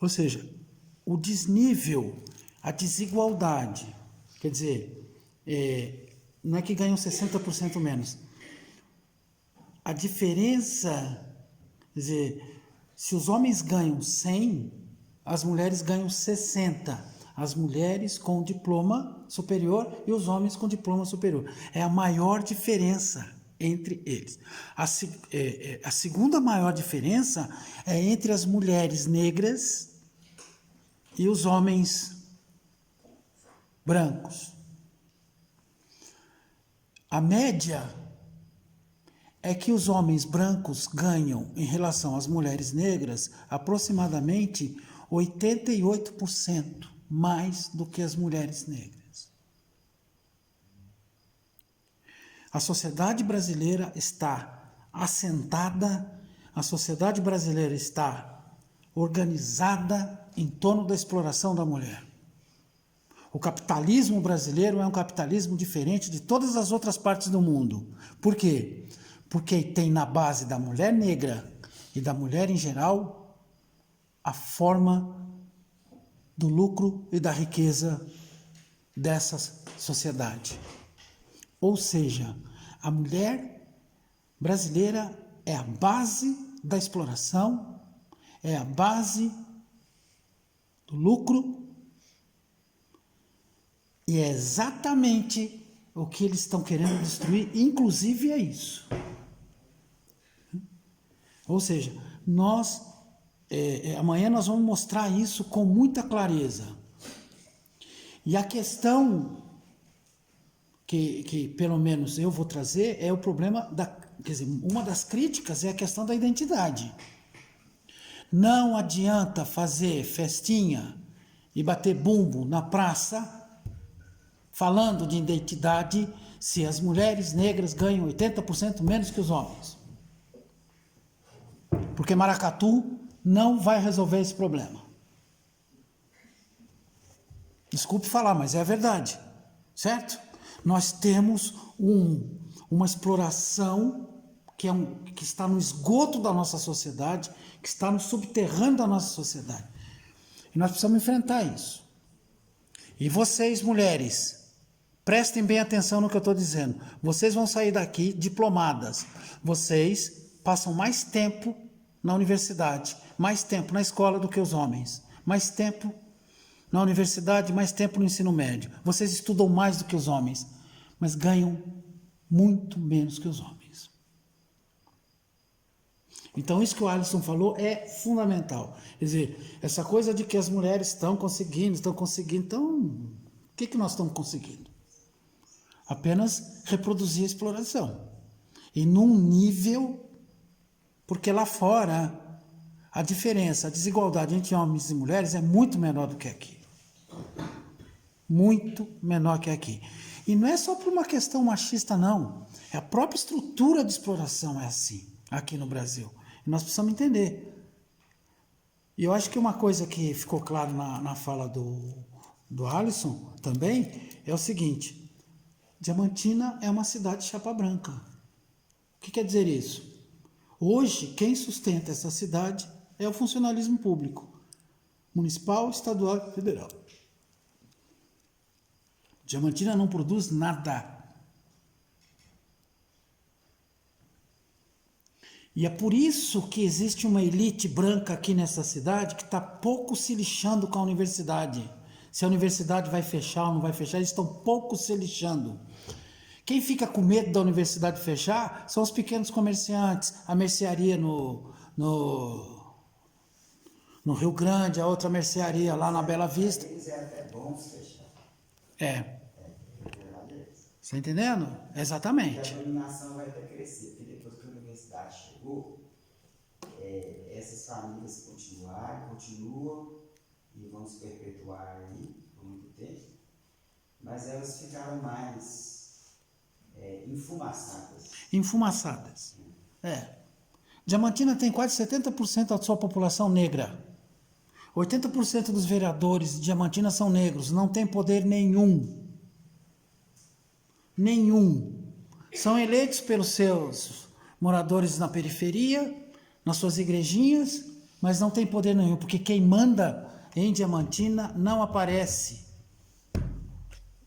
Ou seja, o desnível, a desigualdade, quer dizer, não é que ganham 60% menos. A diferença, quer dizer, se os homens ganham 100, as mulheres ganham 60. As mulheres com diploma superior e os homens com diploma superior. É a maior diferença entre eles. A segunda maior diferença é entre as mulheres negras e os homens brancos. A média é que os homens brancos ganham, em relação às mulheres negras, aproximadamente 88% mais do que as mulheres negras. A sociedade brasileira está assentada, a sociedade brasileira está organizada em torno da exploração da mulher. O capitalismo brasileiro é um capitalismo diferente de todas as outras partes do mundo. Por quê? Porque tem na base da mulher negra e da mulher em geral a forma do lucro e da riqueza dessa sociedade. Ou seja, a mulher brasileira é a base da exploração, é a base do lucro, e é exatamente o que eles estão querendo destruir, inclusive é isso. Ou seja, amanhã nós vamos mostrar isso com muita clareza. E a questão que pelo menos eu vou trazer é o problema quer dizer, uma das críticas é a questão da identidade. Não adianta fazer festinha e bater bumbo na praça falando de identidade se as mulheres negras ganham 80% menos que os homens. Porque maracatu não vai resolver esse problema. Desculpe falar, mas é a verdade, certo? Nós temos uma exploração que está no esgoto da nossa sociedade, que está no subterrâneo da nossa sociedade. E nós precisamos enfrentar isso. E vocês, mulheres, Prestem bem atenção no que eu estou dizendo. Vocês vão sair daqui diplomadas. Vocês passam mais tempo na universidade, mais tempo na escola do que os homens. Mais tempo na universidade, mais tempo no ensino médio. Vocês estudam mais do que os homens, mas ganham muito menos que os homens. Então, isso que o Alisson falou é fundamental. Quer dizer, essa coisa de que as mulheres estão conseguindo. Então, o que nós estamos conseguindo? Apenas reproduzir a exploração. E num nível, porque lá fora, a diferença, a desigualdade entre homens e mulheres é muito menor do que aqui. Muito menor que aqui. E não é só por uma questão machista, não. É a própria estrutura de exploração é assim, aqui no Brasil. E nós precisamos entender. E eu acho que uma coisa que ficou claro na fala do Alisson também é o seguinte: Diamantina é uma cidade de chapa branca. O que quer dizer isso? Hoje, quem sustenta essa cidade é o funcionalismo público, municipal, estadual e federal. Diamantina não produz nada. E é por isso que existe uma elite branca aqui nessa cidade que está pouco se lixando com a universidade. Se a universidade vai fechar ou não vai fechar, eles estão pouco se lixando. Quem fica com medo da universidade fechar são os pequenos comerciantes, a mercearia no Rio Grande, a outra mercearia lá na Bela Vista.
Eles é até bom se fechar.
É. Está entendendo? Exatamente.
A dominação vai até crescer, porque depois que a universidade chegou, essas famílias continuam e vão se perpetuar aí por muito tempo, mas elas ficaram mais enfumaçadas.
Enfumaçadas. Diamantina tem quase 70% da sua população negra. 80% dos vereadores de Diamantina são negros, não tem poder nenhum. Nenhum. São eleitos pelos seus moradores na periferia, nas suas igrejinhas, mas não tem poder nenhum, porque quem manda em Diamantina não aparece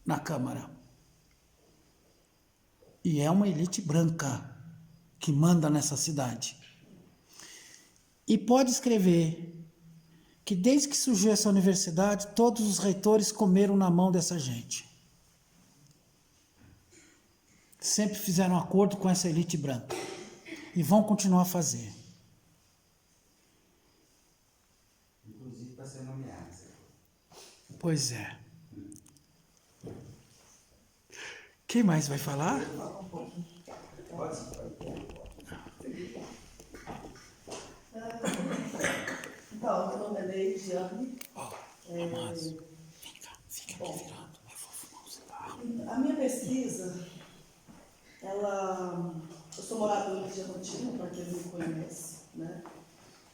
na Câmara. E é uma elite branca que manda nessa cidade. E pode escrever que desde que surgiu essa universidade, todos os reitores comeram na mão dessa gente. Sempre fizeram acordo com essa elite branca. E vão continuar a fazer.
Inclusive para ser nomeados.
Pois é. Quem mais vai falar?
Pode.
Então, meu nome é Leidiane.
Fica aqui virando. Eu vou fumar um cigarro.
A minha pesquisa, eu sou moradora de Diamantina, para quem não me conhece, né?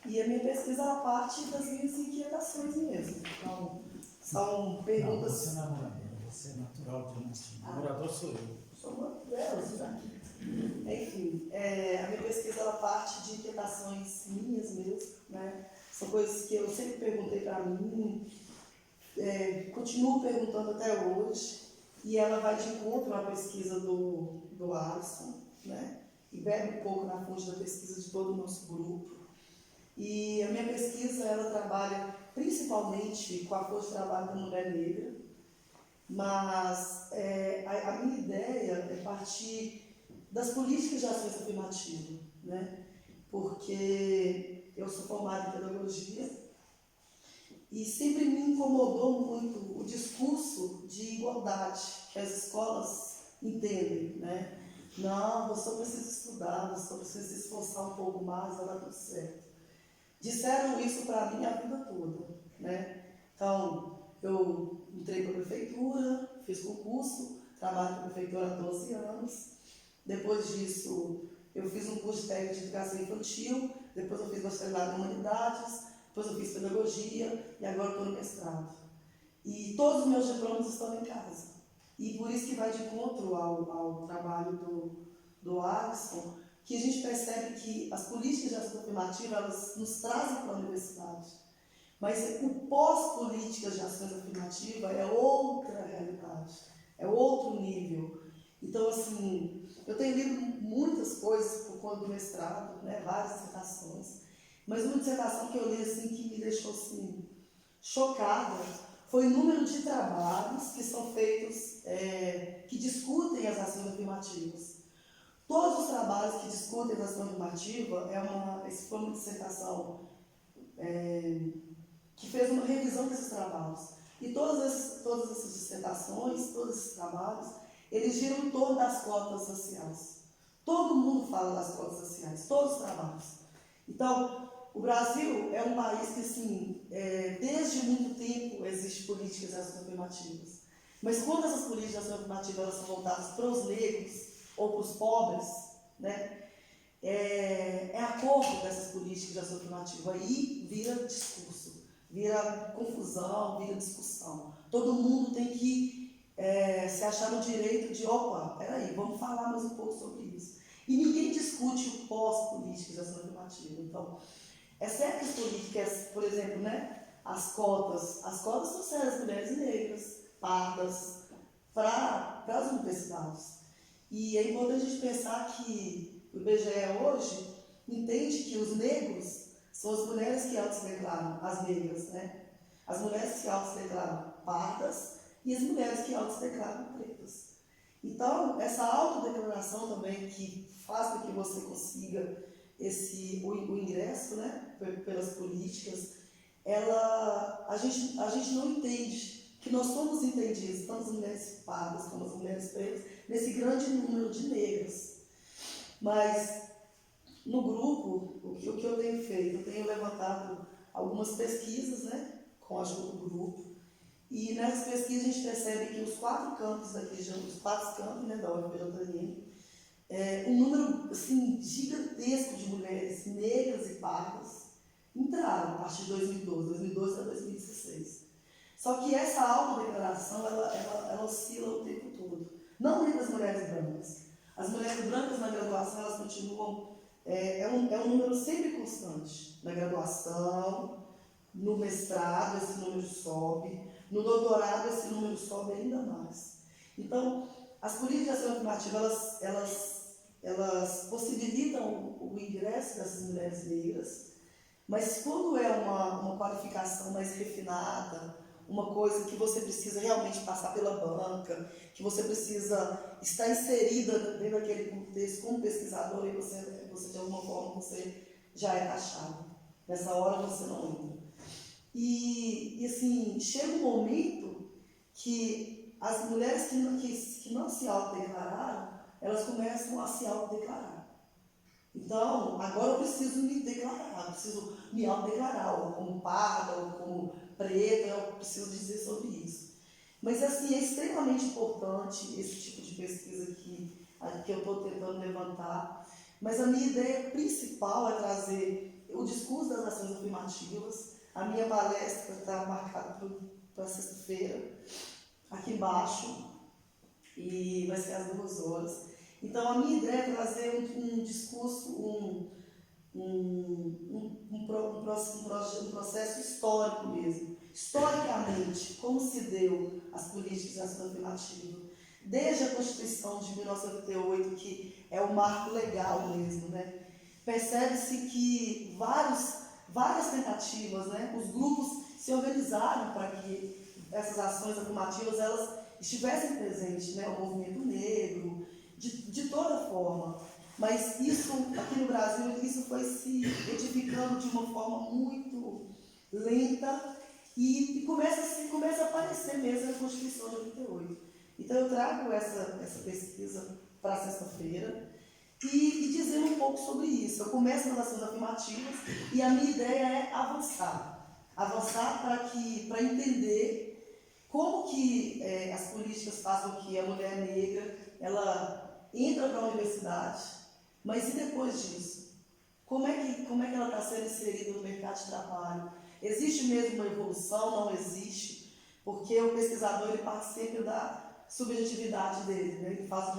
E a minha pesquisa ela parte das minhas inquietações mesmo. Então, são perguntas...
Não, você não é moradora, você é natural de Diamantina. Morador sou eu.
Sou uma delas, né? Enfim, a minha pesquisa ela parte de inquietações minhas mesmo, né? São coisas que eu sempre perguntei para mim, continuo perguntando até hoje, e ela vai de encontro à pesquisa do Alisson, né? E bebe um pouco na fonte da pesquisa de todo o nosso grupo. E a minha pesquisa, ela trabalha principalmente com a força de trabalho da mulher negra, mas a minha ideia é partir das políticas de ações afirmativas, né? Porque eu sou formada em pedagogia e sempre me incomodou muito o discurso de igualdade que as escolas entendem, né? Não, você precisa estudar, você precisa se esforçar um pouco mais, vai dar tudo certo. Disseram isso para mim a vida toda, né? Então, eu entrei para a prefeitura, fiz concurso, trabalho na prefeitura há 12 anos. Depois disso, eu fiz um curso de técnico de educação infantil, depois eu fiz bacharelado em humanidades, depois eu fiz pedagogia e agora estou no mestrado. E todos os meus diplomas estão em casa. E por isso que vai de encontro ao trabalho do Alisson, que a gente percebe que as políticas de ação afirmativa, elas nos trazem para a universidade. Mas o pós-políticas de ações afirmativas é outra realidade. é outro nível. Então, assim, eu tenho lido muitas coisas por conta do mestrado, né, várias dissertações, mas uma dissertação que eu li assim, que me deixou assim, chocada foi o número de trabalhos que são feitos, que discutem as ações afirmativas. Todos os trabalhos que discutem a ação afirmativa, essa foi uma dissertação que fez uma revisão desses trabalhos. E todas essas dissertações, todos esses trabalhos, eles giram em torno das cotas raciais. Todo mundo fala das cotas raciais, todos os trabalhos. Então, o Brasil é um país que, assim, desde muito tempo existem políticas de ações afirmativas. Mas quando essas políticas de ações afirmativas elas são voltadas para os negros ou para os pobres, né, é acordo dessas políticas de ação afirmativa. Aí vira discurso, vira confusão, vira discussão. Todo mundo tem que se achar no direito de, opa, peraí, vamos falar mais um pouco sobre isso. E ninguém discute o pós-política de ação afirmativa. Então, é certo que as políticas, por exemplo, né, as cotas são sérias as mulheres negras, pardas, para as universidades. E é importante a gente pensar que o IBGE hoje entende que os negros são as mulheres que auto-declaram, as negras, né? As mulheres que auto-declaram pardas e as mulheres que auto-declaram pretas. Então, essa autodeclaração também que faz com que você consiga o ingresso, né, pelas políticas, a gente não entende que nós somos entendidos, tanto as mulheres pardas como as mulheres pretas, nesse grande número de negras. Mas, no grupo, o que eu tenho feito? Eu tenho levantado algumas pesquisas, né, com a ajuda do grupo, e nessas pesquisas a gente percebe que os 4 campos daqui, os 4 campos, né, da UFPJ, um número assim, gigantesco de mulheres negras e pardas entraram a partir de 2012 para 2016. Só que essa autodeclaração, ela oscila o tempo todo. Não entre as mulheres brancas. As mulheres brancas na graduação, elas continuam, é um número sempre constante. Na graduação, no mestrado, esse número sobe. No doutorado, esse número sobe ainda mais. Então, as políticas de ação afirmativa, elas possibilitam o ingresso dessas mulheres negras, mas quando é uma qualificação mais refinada, uma coisa que você precisa realmente passar pela banca, que você precisa estar inserida dentro daquele contexto como pesquisador, e você de alguma forma você já é taxado. Nessa hora você não entra. E assim, chega um momento que as mulheres que não se autodeclararam, elas começam a se autodeclarar. Então, agora eu preciso me declarar, eu preciso me autodeclarar, ou como parda, ou como preta, eu preciso dizer sobre isso. Mas, assim, é extremamente importante esse tipo de pesquisa que eu estou tentando levantar. Mas a minha ideia principal é trazer o discurso das ações afirmativas. A minha palestra está marcada para sexta-feira, aqui embaixo, e vai ser às 2 horas. Então, a minha ideia é trazer um discurso, um processo histórico mesmo. Historicamente, como se deu as políticas de ação afirmativa. Desde a Constituição de 1988, que é o marco legal mesmo, né? Percebe-se que várias tentativas, né? Os grupos se organizaram para que essas ações afirmativas elas estivessem presentes, né? O movimento negro, de toda forma. Mas isso, aqui no Brasil, isso foi se edificando de uma forma muito lenta e começa a aparecer mesmo na Constituição de 88. Então eu trago essa pesquisa para sexta-feira e dizer um pouco sobre isso. Eu começo nas ações afirmativas e a minha ideia é avançar para entender como que as políticas fazem que a mulher negra ela entra para a universidade, mas e depois disso? Como é que ela está sendo inserida no mercado de trabalho? Existe mesmo uma evolução? Não existe? Porque o pesquisador ele parte sempre da subjetividade dele, né? Ele faz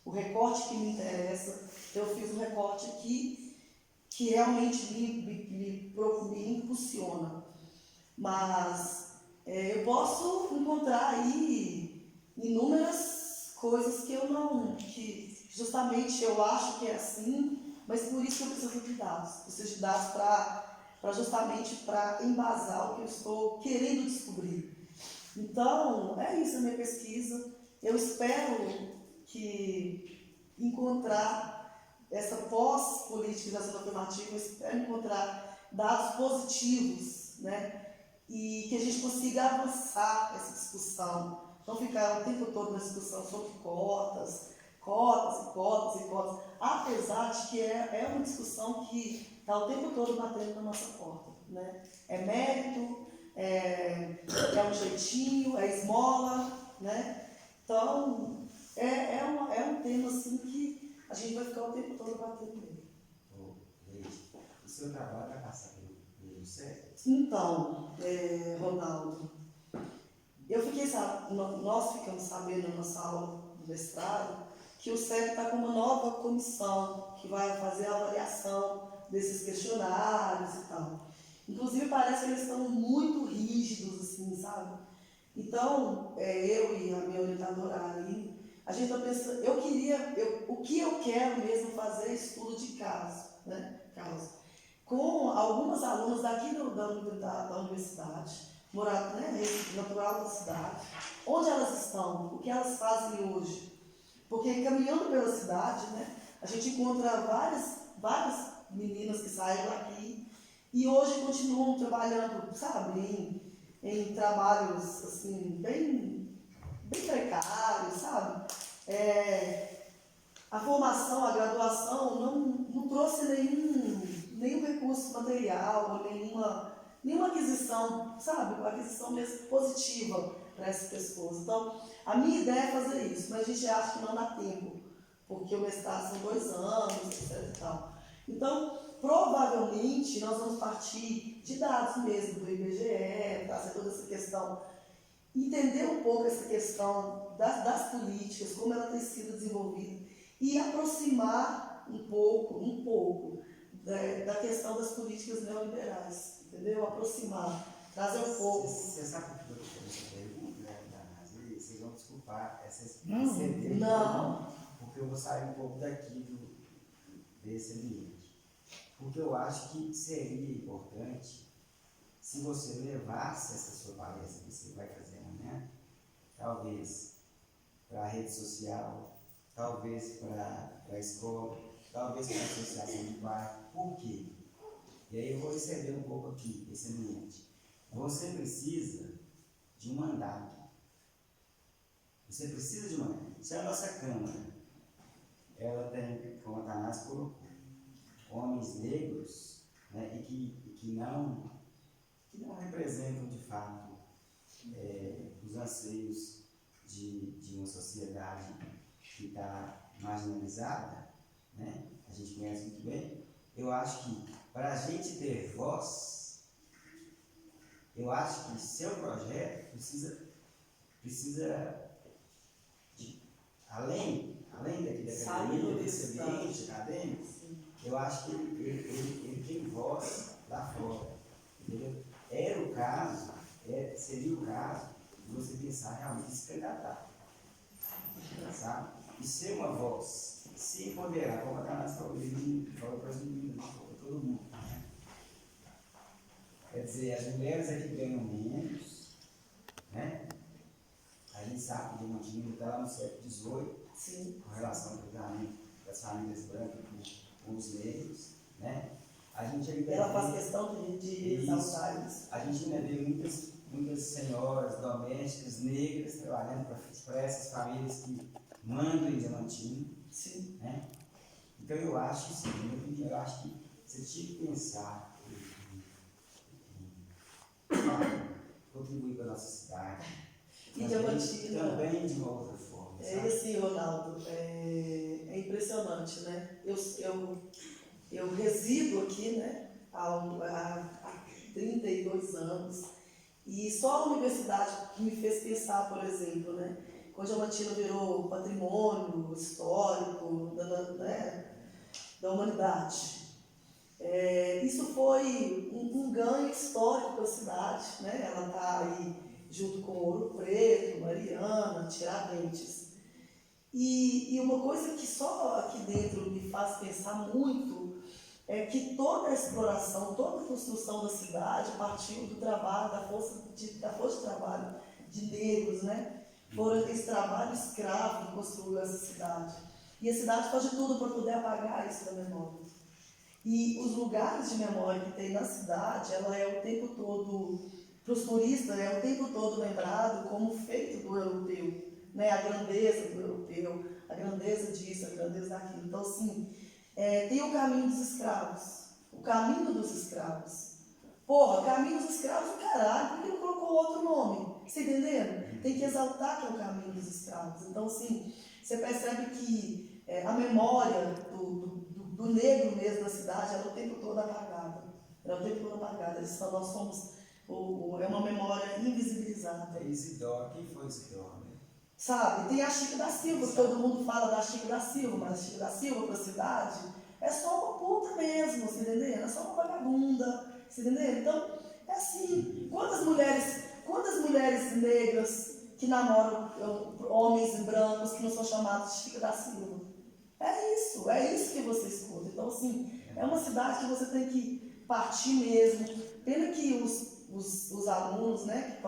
o recorte que me interessa. Eu fiz um recorte que realmente me impulsiona. Mas eu posso encontrar aí inúmeras coisas que eu não, que justamente eu acho que é assim, mas por isso eu preciso de dados. Preciso de dados para justamente para embasar o que eu estou querendo descobrir. Então, é isso a minha pesquisa. Eu espero que encontrar essa pós-politização afirmativa, eu espero encontrar dados positivos, né? E que a gente consiga avançar essa discussão, não ficar o tempo todo na discussão sobre cotas, apesar de que é uma discussão que está o tempo todo batendo na nossa porta, né? É mérito, é um jeitinho, é esmola, né? Então, é um tema assim que a gente vai ficar o tempo todo batendo nele.
Leite, o seu trabalho vai passar pelo CEP?
Então, Ronaldo, nós ficamos sabendo na nossa aula do mestrado que o CEP está com uma nova comissão que vai fazer a avaliação desses questionários e tal. Inclusive parece que eles estão muito rígidos, assim, sabe? Então, eu e a minha orientadora ali, a gente está pensando, o que eu quero mesmo fazer é estudo de caso, né? Com algumas alunas daqui da universidade, natural da cidade, onde elas estão, o que elas fazem hoje. Porque caminhando pela cidade, né, a gente encontra várias meninas que saíram daqui e hoje continuam trabalhando, sabe, em trabalhos assim, bem precários, sabe? A formação, a graduação não trouxe nenhum recurso material, nenhuma aquisição, sabe? Uma aquisição mesmo positiva para essas pessoas. Então, a minha ideia é fazer isso, mas a gente acha que não dá tempo, porque o mestrado são 2 anos, etc. E tal. Então, provavelmente, nós vamos partir de dados mesmo do IBGE, trazer toda essa questão, entender um pouco essa questão das políticas, como ela tem sido desenvolvida, e aproximar um pouco da questão das políticas neoliberais, entendeu? Aproximar, trazer um pouco.
Você sabe por que eu estou essa pergunta, né, Danase? Vocês vão desculpar essa
Não.
porque eu vou sair um pouco daqui desse ambiente. Porque eu acho que seria importante se você levasse essa sua palestra que você vai fazer amanhã, talvez para a rede social, talvez para a escola, talvez para a associação de bairro. Por quê? E aí eu vou receber um pouco aqui esse ambiente. Você precisa de um mandato. Você precisa de um mandato. Se a nossa Câmara, ela tem, como a Tanás colocou, homens negros, né, e que não representam de fato os anseios de uma sociedade que está marginalizada, né? A gente conhece muito bem. Eu acho que para a gente ter voz, eu acho que seu projeto precisa de, além desse ambiente acadêmico, eu acho que ele tem voz lá fora, entendeu? Seria o caso de você pensar realmente em se candidatar, sabe? E ser uma voz, se empoderar, como a Tanás falou para as meninas, para todo mundo, né? Quer dizer, as mulheres aqui ganham menos, né? A gente sabe que Diamantina está lá no século XVIII, com relação ao cruzamento das famílias brancas com os negros, né? A gente ainda
ela faz questão de ressaltar isso.
A gente ainda vê muitas senhoras domésticas negras trabalhando para essas famílias que mandam em Diamantina.
Sim.
Né? Então eu acho, sim, na minha opinião, eu acho que você tinha que pensar em contribuir para a nossa cidade.
E Diamantina
também de uma outra forma.
E assim, Ronaldo, é impressionante, né? Eu resido aqui, né, há 32 anos, e só a universidade que me fez pensar, por exemplo, né, quando Diamantina virou patrimônio histórico da humanidade. Isso foi um ganho histórico para a cidade, né? Ela está aí junto com Ouro Preto, Mariana, Tiradentes. E uma coisa que só aqui dentro me faz pensar muito é que toda a exploração, toda a construção da cidade partiu do trabalho, da força de trabalho de negros, né? Foram esse trabalho escravo que construiu essa cidade. E a cidade faz de tudo para poder apagar isso da memória. E os lugares de memória que tem na cidade, ela é o tempo todo, para os turistas, é o tempo todo lembrado como feito do europeu, né? A grandeza do europeu, a grandeza disso, a grandeza daquilo. Então, assim, tem o caminho dos escravos, o caminho dos escravos. Porra, caminho dos escravos, caralho, por que não colocou outro nome? Você entendendo? Tem que exaltar que é o caminho dos escravos. Então, assim, você percebe que a memória do negro mesmo da cidade, ela é o tempo todo apagada. Ela é o tempo todo apagada. Nós somos, é uma memória invisibilizada.
Isidoro, quem foi Isidoro?
Sabe? Tem a Chica da Silva, que todo mundo fala da Chica da Silva, mas a Chica da Silva para a cidade é só uma puta mesmo, você entendeu? É só uma vagabunda, você entendeu? Então, é assim, quantas mulheres negras que namoram homens brancos que não são chamados de Chica da Silva? É isso que você escuta. Então, assim, é uma cidade que você tem que partir mesmo. Pena que os alunos, né,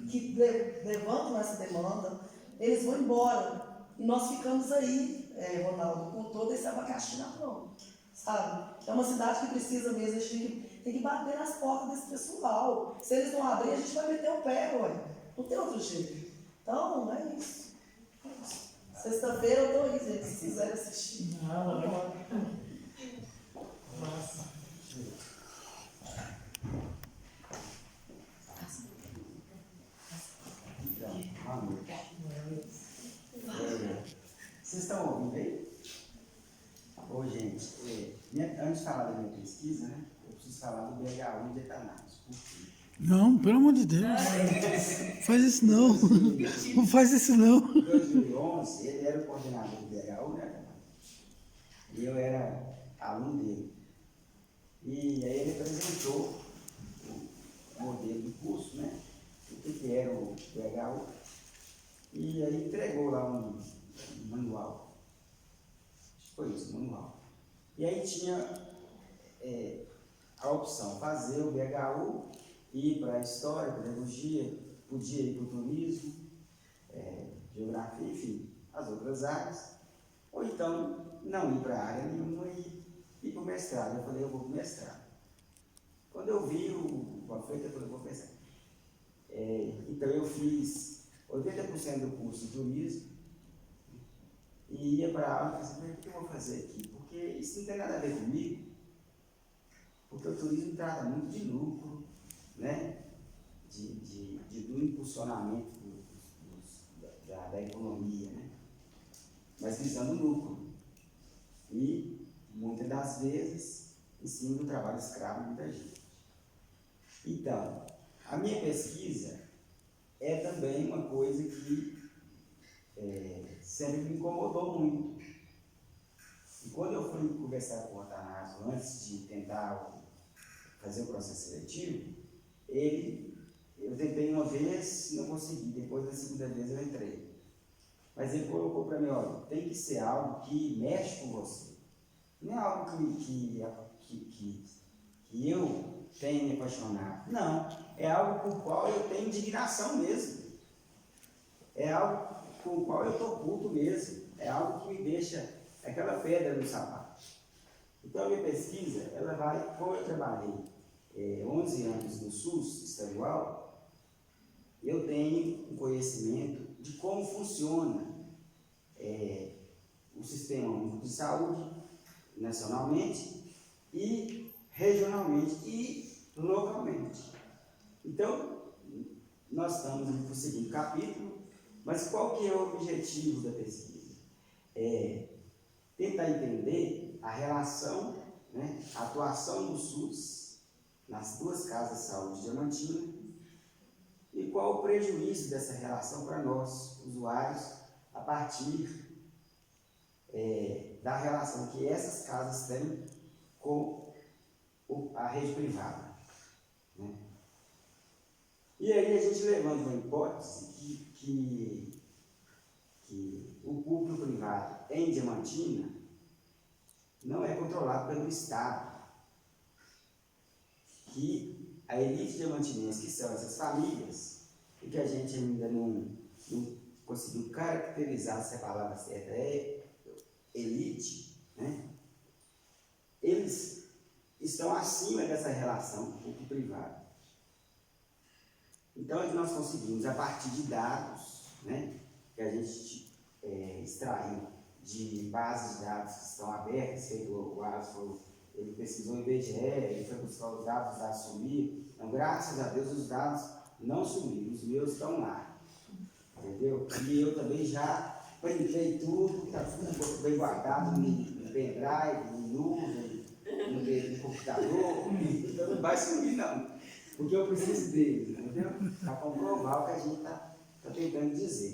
que levantam essa demanda, eles vão embora. E nós ficamos aí, Ronaldo, com todo esse abacaxi na mão, sabe? É uma cidade que precisa mesmo, a gente tem que bater nas portas desse pessoal. Se eles não abrirem, a gente vai meter o pé, ué. Não tem outro jeito. Então, é isso. Sexta-feira eu tô aí, gente, se quiserem assistir.
Não, legal. Nossa.
Vocês estão ouvindo aí? Ô, gente, antes de falar da minha pesquisa, né, eu preciso falar do BHU de Etanás. Por quê?
Não, pelo amor de Deus. Faz isso não. Não faz isso não.
Em 2011, ele era o coordenador do BHU, né? E eu era aluno dele. E aí ele apresentou o modelo do curso, né? O que era o BHU. E aí entregou lá um manual. Acho que foi isso, um manual. E aí tinha a opção, fazer o BHU, ir para a história, pedagogia, podia ir para o turismo, geografia, enfim, as outras áreas, ou então não ir para a área nenhuma e ir para o mestrado. Eu falei, eu vou para o mestrado. Quando eu vi o panfleto, eu falei, eu vou pensar. Então eu fiz 80% do curso de turismo e ia para a aula e falei, o que eu vou fazer aqui? Porque isso não tem nada a ver comigo, porque o turismo trata muito de lucro, né? Do impulsionamento da economia, né? Mas visando lucro. E, muitas das vezes, em cima do trabalho escravo de muita gente. Então, a minha pesquisa é também uma coisa que sempre me incomodou muito. E quando eu fui conversar com o Atanásio, antes de tentar fazer o processo seletivo, eu tentei uma vez, não consegui, depois da segunda vez eu entrei. Mas ele colocou para mim, olha, tem que ser algo que mexe com você. Não é algo que eu tenha me apaixonado. Não, é algo com o qual eu tenho indignação mesmo. É algo com o qual eu estou puto mesmo. É algo que me deixa aquela pedra no sapato. Então a minha pesquisa, ela vai, como eu trabalhei 11 anos no SUS estadual, eu tenho um conhecimento de como funciona o sistema único de saúde nacionalmente e regionalmente e localmente. Então, nós estamos no seguinte capítulo, mas qual que é o objetivo da pesquisa? Tentar entender a relação, né, a atuação do SUS nas duas casas de saúde de Diamantina e qual o prejuízo dessa relação para nós, usuários, a partir da relação que essas casas têm com a rede privada. Né? E aí a gente levanta uma hipótese que o público privado em Diamantina não é controlado pelo Estado. Que a elite diamantinense, que são essas famílias, e que a gente ainda não conseguiu caracterizar se a palavra certa é elite, né? Eles estão acima dessa relação público-privado. Então, é que nós conseguimos, a partir de dados, né, que a gente extraiu de bases de dados que estão abertas, que o Alisson ele pesquisou o IBGE, ele foi buscar os dados sumiram. Então, graças a Deus, os dados não sumiram, os meus estão lá. Entendeu? E eu também já printei tudo, está tudo bem guardado no pendrive, no nuvem, no computador, então não vai sumir não, porque eu preciso dele, entendeu? Para comprovar o que a gente está tentando dizer.